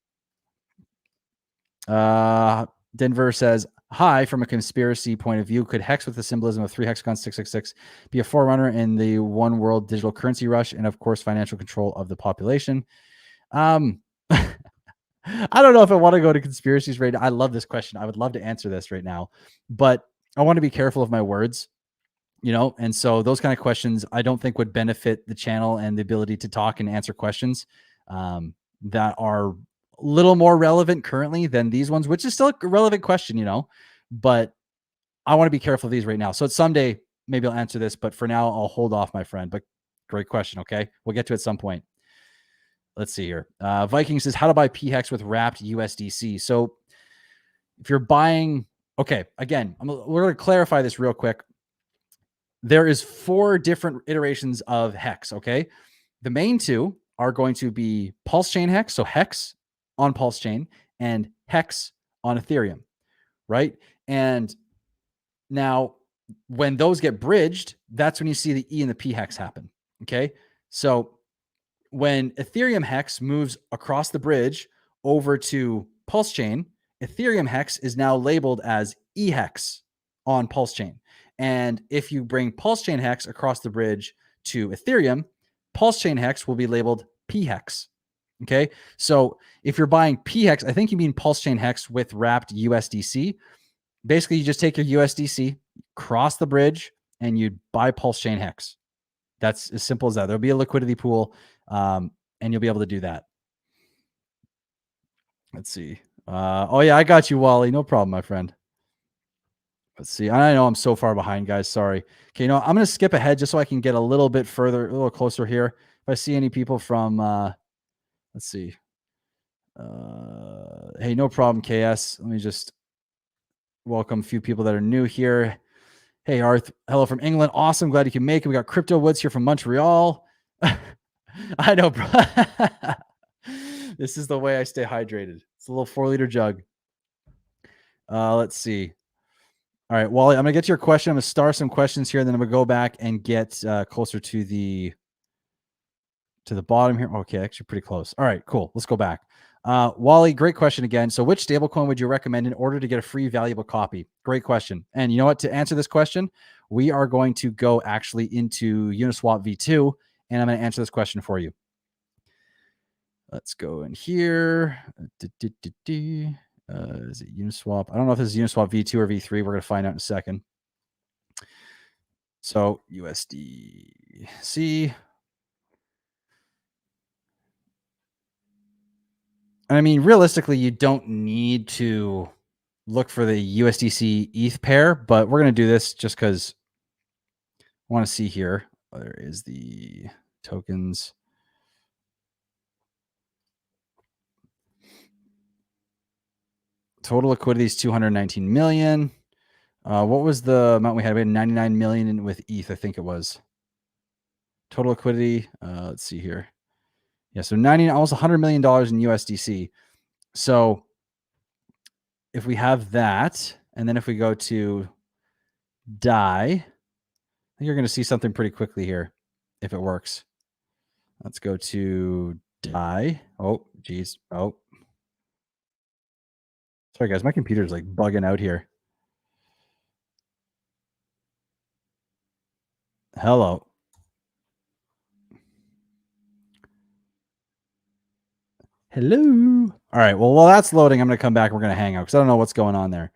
Denver says, hi, from a conspiracy point of view, could Hex with the symbolism of 3 hexagons 666 be a forerunner in the one world digital currency rush and, of course, financial control of the population? I don't know if I want to go to conspiracies right now. I love this question. I would love to answer this right now, but I want to be careful of my words, and so those kind of questions I don't think would benefit the channel and the ability to talk and answer questions that are a little more relevant currently than these ones, which is still a relevant question, but I want to be careful of these right now. So someday maybe I'll answer this, but for now I'll hold off, my friend. But great question. Okay. We'll get to it at some point. Let's see here. Viking says, how to buy PHEX with wrapped USDC. So if you're buying, okay, again, we're going to clarify this real quick. There is 4 different iterations of Hex. Okay. The main 2 are going to be Pulsechain Hex. So Hex on Pulsechain and Hex on Ethereum. Right. And now when those get bridged, that's when you see the E and the P Hex happen. Okay. So when Ethereum Hex moves across the bridge over to Pulsechain, Ethereum Hex is now labeled as E Hex on Pulsechain. And if you bring Pulsechain Hex across the bridge to Ethereum, Pulsechain Hex will be labeled P Hex. Okay. So if you're buying P Hex, I think you mean Pulsechain Hex with wrapped USDC. Basically, you just take your USDC, cross the bridge, and you buy Pulsechain Hex. That's as simple as that. There'll be a liquidity pool, and you'll be able to do that. Let's see. Oh, yeah, I got you, Wally. No problem, my friend. Let's see. I know I'm so far behind, guys. Sorry. Okay, I'm going to skip ahead just so I can get a little bit further, a little closer here. If I see any people from, let's see. Hey, no problem, KS. Let me just welcome a few people that are new here. Hey, Arth. Hello from England. Awesome. Glad you can make it. We got Crypto Woods here from Montreal. I know, bro. This is the way I stay hydrated. It's a little 4-liter jug. Let's see. All right, Wally, I'm going to get to your question. I'm going to start some questions here, and then I'm going to go back and get closer to the bottom here. Okay, actually pretty close. All right, cool. Let's go back. Wally, great question again. So which stablecoin would you recommend in order to get a free valuable copy? Great question. And you know what? To answer this question, we are going to go actually into Uniswap V2, and I'm going to answer this question for you. Let's go in here. Is it Uniswap? I don't know if this is Uniswap V2 or V3. We're going to find out in a second. So USDC. I mean, realistically, you don't need to look for the USDC ETH pair, but we're going to do this just because I want to see here. There is the tokens. Total liquidity is 219 million. What was the amount we had? We had 99 million with ETH, I think it was. Total liquidity. Let's see here. Yeah, so almost $100 million in USDC. So if we have that, and then if we go to DAI, I think you're going to see something pretty quickly here if it works. Let's go to DAI. Oh, geez. Oh, sorry guys, my computer's like bugging out here. Hello. Hello. All right. Well, while that's loading, I'm going to come back. We're going to hang out because I don't know what's going on there.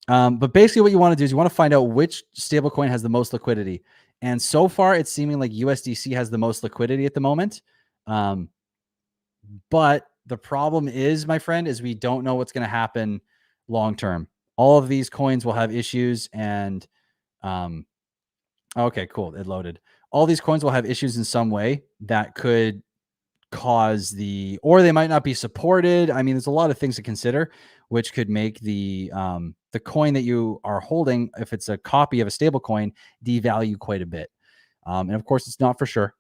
But basically, what you want to do is you want to find out which stablecoin has the most liquidity. And so far, it's seeming like USDC has the most liquidity at the moment. But the problem is, my friend, is we don't know what's going to happen long term. All of these coins will have issues, and okay, cool. It loaded. All these coins will have issues in some way that could cause or they might not be supported. I mean, there's a lot of things to consider, which could make the coin that you are holding, if it's a copy of a stable coin, devalue quite a bit. And of course, it's not for sure,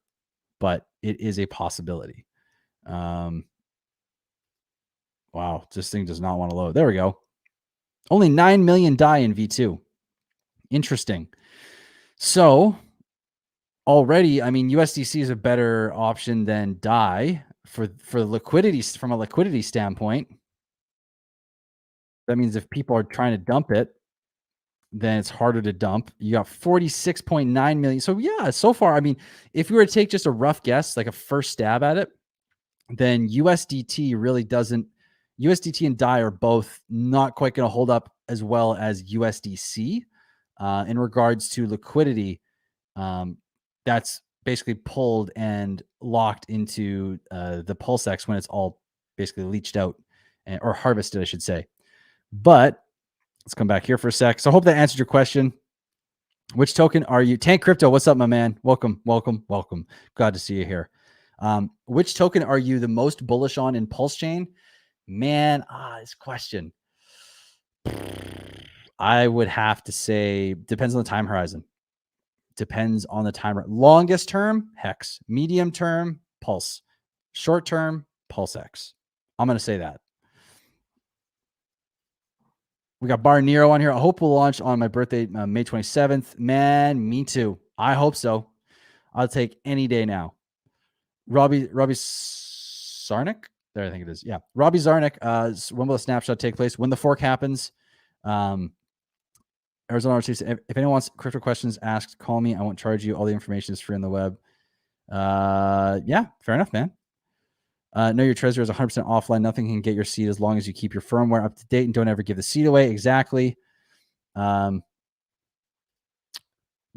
but it is a possibility. Wow, this thing does not want to load. There we go. Only 9 million DAI in V2. Interesting. So already, I mean, USDC is a better option than DAI for liquidity, from a liquidity standpoint. That means if people are trying to dump it, then it's harder to dump. You got 46.9 million. So yeah, so far, I mean, if you were to take just a rough guess, like a first stab at it, then USDT really doesn't. USDT and DAI are both not quite going to hold up as well as USDC in regards to liquidity. That's basically pulled and locked into the PulseX when it's all basically leached out or harvested, I should say. But let's come back here for a sec. So I hope that answered your question. Which token are you? Tank Crypto, what's up, my man? Welcome, welcome, welcome. Glad to see you here. Which token are you the most bullish on in Pulsechain? Man, this question. I would have to say depends on the time horizon. Depends on the time. Longest term, Hex. Medium term, Pulse. Short term, PulseX. I'm going to say that. We got Bar Nero on here. I hope we'll launch on my birthday, May 27th. Man, me too. I hope so. I'll take any day now. Robbie Zarnik. There, I think it is. Yeah. Robbie Zarnik. When will the snapshot take place? When the fork happens. Arizona RC, if anyone wants crypto questions asked, call me. I won't charge you. All the information is free on the web. Yeah, fair enough, man. Know your treasury is 100% offline. Nothing can get your seed as long as you keep your firmware up to date and don't ever give the seed away. Exactly. The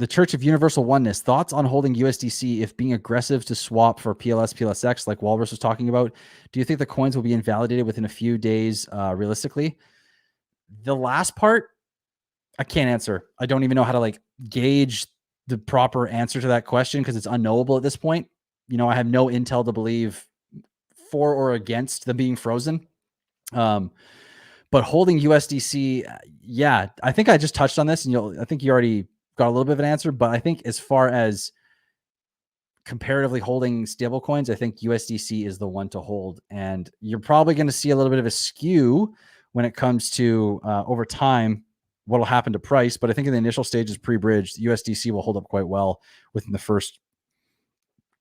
Church of Universal Oneness. Thoughts on holding USDC if being aggressive to swap for PLS, PLSX, like Walrus was talking about? Do you think the coins will be invalidated within a few days, realistically? The last part, I can't answer. I don't even know how to like gauge the proper answer to that question because it's unknowable at this point. You know, I have no intel to believe for or against them being frozen. But holding USDC, yeah, I think I just touched on this, and I think you already got a little bit of an answer. But I think as far as comparatively holding stable coins, I think USDC is the one to hold, and you're probably going to see a little bit of a skew when it comes to over time what will happen to price. But I think in the initial stages, pre-bridge, USDC will hold up quite well within the first.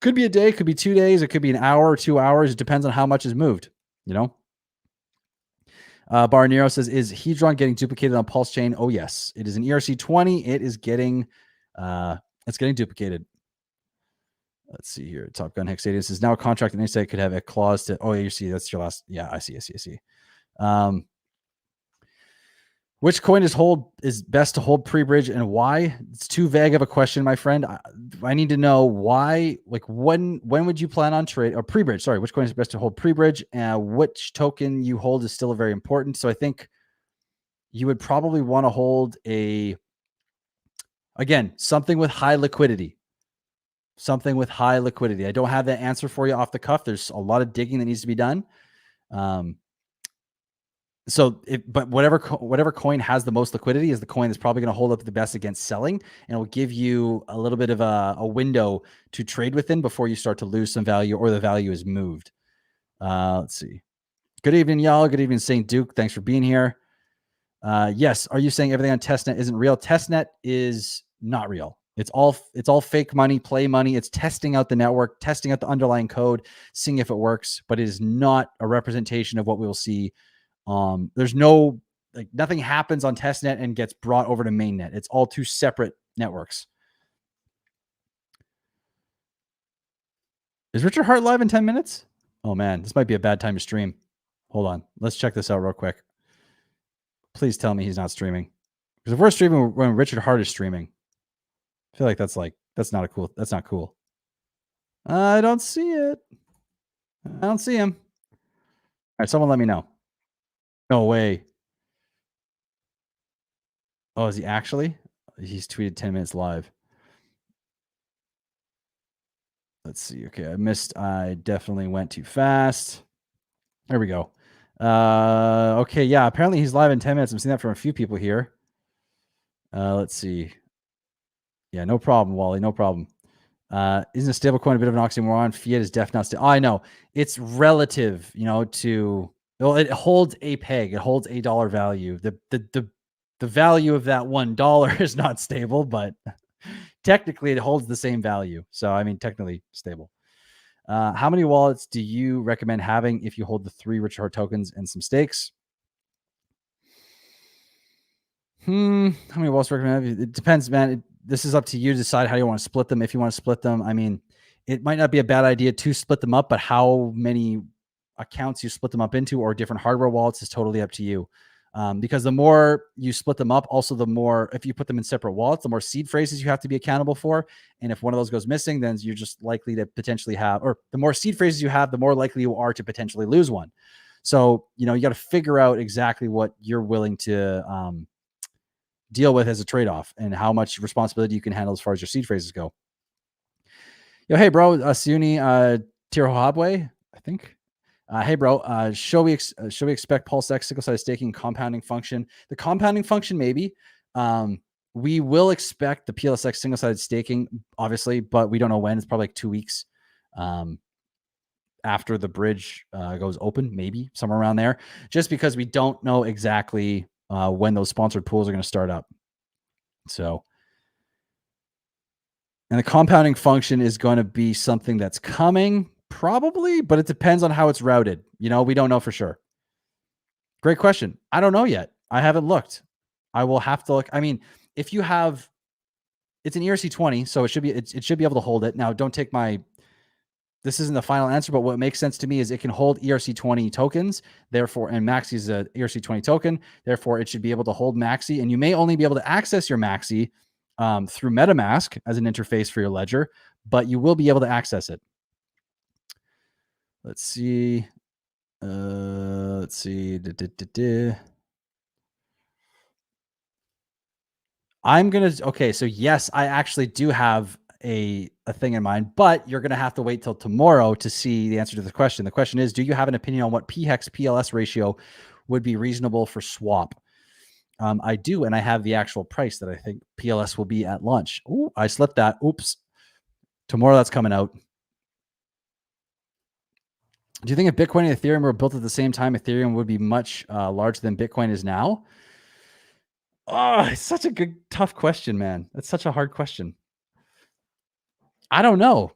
Could be a day, could be 2 days, it could be an hour or 2 hours. It depends on how much is moved, you know. Bar Nero says, is Hedron getting duplicated on Pulsechain? Oh, yes. It is an ERC20. It is getting duplicated. Let's see here. Top Gun Hexadian says, now a contract and insight could have a clause to, oh, yeah, you see, that's your last. Yeah, I see. Which coin is best to hold pre-bridge and why? It's too vague of a question, my friend. I need to know why, like when would you plan on trade or pre-bridge? Sorry, which coin is best to hold pre-bridge and which token you hold is still very important. So I think you would probably want to hold something with high liquidity. Something with high liquidity. I don't have that answer for you off the cuff. There's a lot of digging that needs to be done. But whatever coin has the most liquidity is the coin that's probably going to hold up the best against selling, and it will give you a little bit of a window to trade within before you start to lose some value or the value is moved. Let's see. Good evening, y'all. Good evening, St. Duke. Thanks for being here. Yes. Are you saying everything on Testnet isn't real? Testnet is not real. It's all fake money, play money. It's testing out the network, testing out the underlying code, seeing if it works, but it is not a representation of what we will see. There's no, like, nothing happens on testnet and gets brought over to mainnet. It's all two separate networks. Is Richard Hart live in 10 minutes? Oh man, this might be a bad time to stream. Hold on. Let's check this out real quick. Please tell me he's not streaming. Because if we're streaming when Richard Hart is streaming, I feel like that's not cool. I don't see it. I don't see him. All right, someone let me know. No way. Oh, is he actually? He's tweeted 10 minutes live. Let's see. Okay, I definitely went too fast. There we go. Okay, yeah, apparently he's live in 10 minutes. I'm seeing that from a few people here. Let's see. Yeah, no problem, Wally. No problem. Isn't a stablecoin a bit of an oxymoron? Fiat is definitely not stable. I know. It's relative, to, well, it holds a peg. It holds a dollar value. The value of that $1 is not stable, but technically it holds the same value. So, I mean, technically stable. How many wallets do you recommend having if you hold the 3 Richard Hart tokens and some stakes? How many wallets recommend? It depends, man. This is up to you to decide how you want to split them. If you want to split them, I mean, it might not be a bad idea to split them up, but how many accounts you split them up into or different hardware wallets is totally up to you. Because the more you split them up, also the more, if you put them in separate wallets, the more seed phrases you have to be accountable for. And if one of those goes missing, then you're just likely to potentially have, or the more seed phrases you have, the more likely you are to potentially lose one. So, you got to figure out exactly what you're willing to deal with as a trade-off and how much responsibility you can handle as far as your seed phrases go. Yo, hey, bro, Siuni Tirohabwe, I think. Hey, bro, should we expect PulseX single-sided staking compounding function? The compounding function, maybe. We will expect the PLSX single-sided staking, obviously, but we don't know when. It's probably like 2 weeks after the bridge goes open, maybe somewhere around there, just because we don't know exactly when those sponsored pools are going to start up. So, and the compounding function is going to be something that's coming probably, but it depends on how it's routed. We don't know for sure. Great question. I don't know yet. I haven't looked. I will have to look. I mean, if you have, it's an ERC20, so it should be able to hold it. Now, don't take this isn't the final answer, but what makes sense to me is it can hold ERC20 tokens, therefore, and Maxi is a ERC20 token, therefore it should be able to hold Maxi, and you may only be able to access your Maxi through MetaMask as an interface for your ledger, but you will be able to access it. Let's see. Okay, so yes, I actually do have a thing in mind, but you're going to have to wait till tomorrow to see the answer to the question. The question is, do you have an opinion on what p-hex PLS ratio would be reasonable for swap? I do, and I have the actual price that I think PLS will be at launch. Oh, I slipped that. Oops. Tomorrow that's coming out. Do you think if Bitcoin and Ethereum were built at the same time, Ethereum would be much larger than Bitcoin is now? Oh, it's such a good, tough question, man. That's such a hard question. I don't know.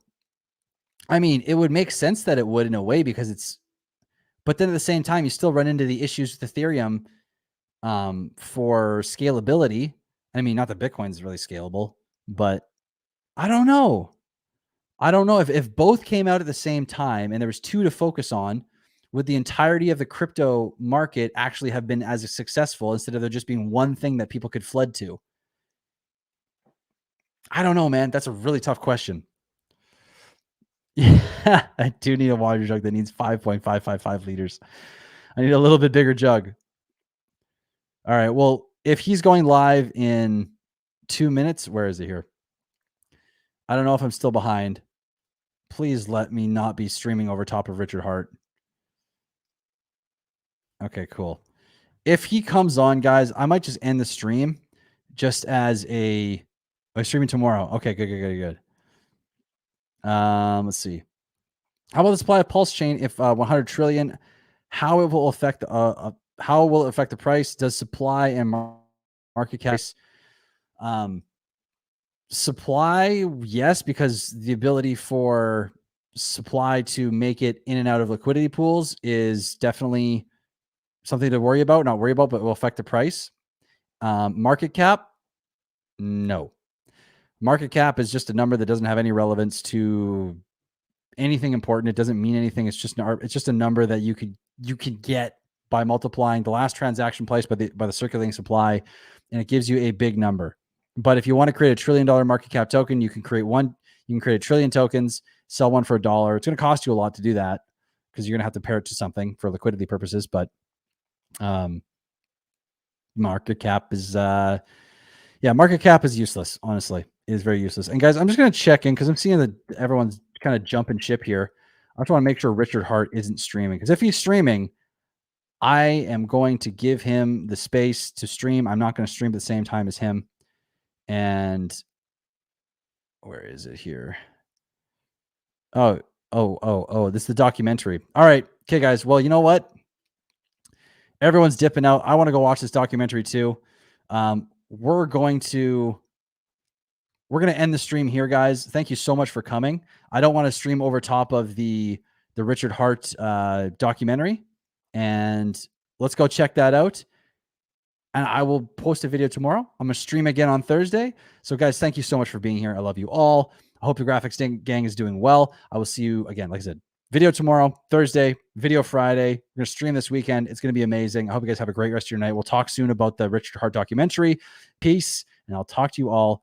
I mean, it would make sense that it would in a way because but then at the same time, you still run into the issues with Ethereum for scalability. I mean, not that Bitcoin is really scalable, but I don't know. I don't know if both came out at the same time and there was 2 to focus on, would the entirety of the crypto market actually have been as successful instead of there just being one thing that people could flood to? I don't know, man. That's a really tough question. Yeah, I do need a water jug that needs 5.555 liters. I need a little bit bigger jug. All right. Well, if he's going live in 2 minutes, where is it here? I don't know if I'm still behind. Please let me not be streaming over top of Richard Hart. Okay, cool. If he comes on, guys, I might just end the stream just as I'm streaming tomorrow. Okay, good. Let's see. How about the supply of Pulsechain if 100 trillion? How it will affect how will it affect the price? Does supply and market cap? Supply, yes, because the ability for supply to make it in and out of liquidity pools is definitely something to worry about, not worry about, but will affect the price. Market cap, no. Market cap is just a number that doesn't have any relevance to anything important. It doesn't mean anything. It's just a number that you could get by multiplying the last transaction price by the circulating supply, and it gives you a big number. But if you want to create $1 trillion market cap token, you can create one. You can create 1 trillion tokens, sell one for $1. It's going to cost you a lot to do that because you're going to have to pair it to something for liquidity purposes. But market cap is market cap is useless. Honestly, it is very useless. And guys, I'm just going to check in because I'm seeing that everyone's kind of jumping ship here. I just want to make sure Richard Hart isn't streaming, because if he's streaming, I am going to give him the space to stream. I'm not going to stream at the same time as him. And where is it here? Oh, this is the documentary. All right. Okay, guys. Well, you know what? Everyone's dipping out. I want to go watch this documentary too. We're going to end the stream here, guys. Thank you so much for coming. I don't want to stream over top of the Richard Hart documentary. And let's go check that out. And I will post a video tomorrow. I'm going to stream again on Thursday. So, guys, thank you so much for being here. I love you all. I hope the graphics gang is doing well. I will see you again, like I said, video tomorrow, Thursday, video Friday. We're going to stream this weekend. It's going to be amazing. I hope you guys have a great rest of your night. We'll talk soon about the Richard Hart documentary. Peace, and I'll talk to you all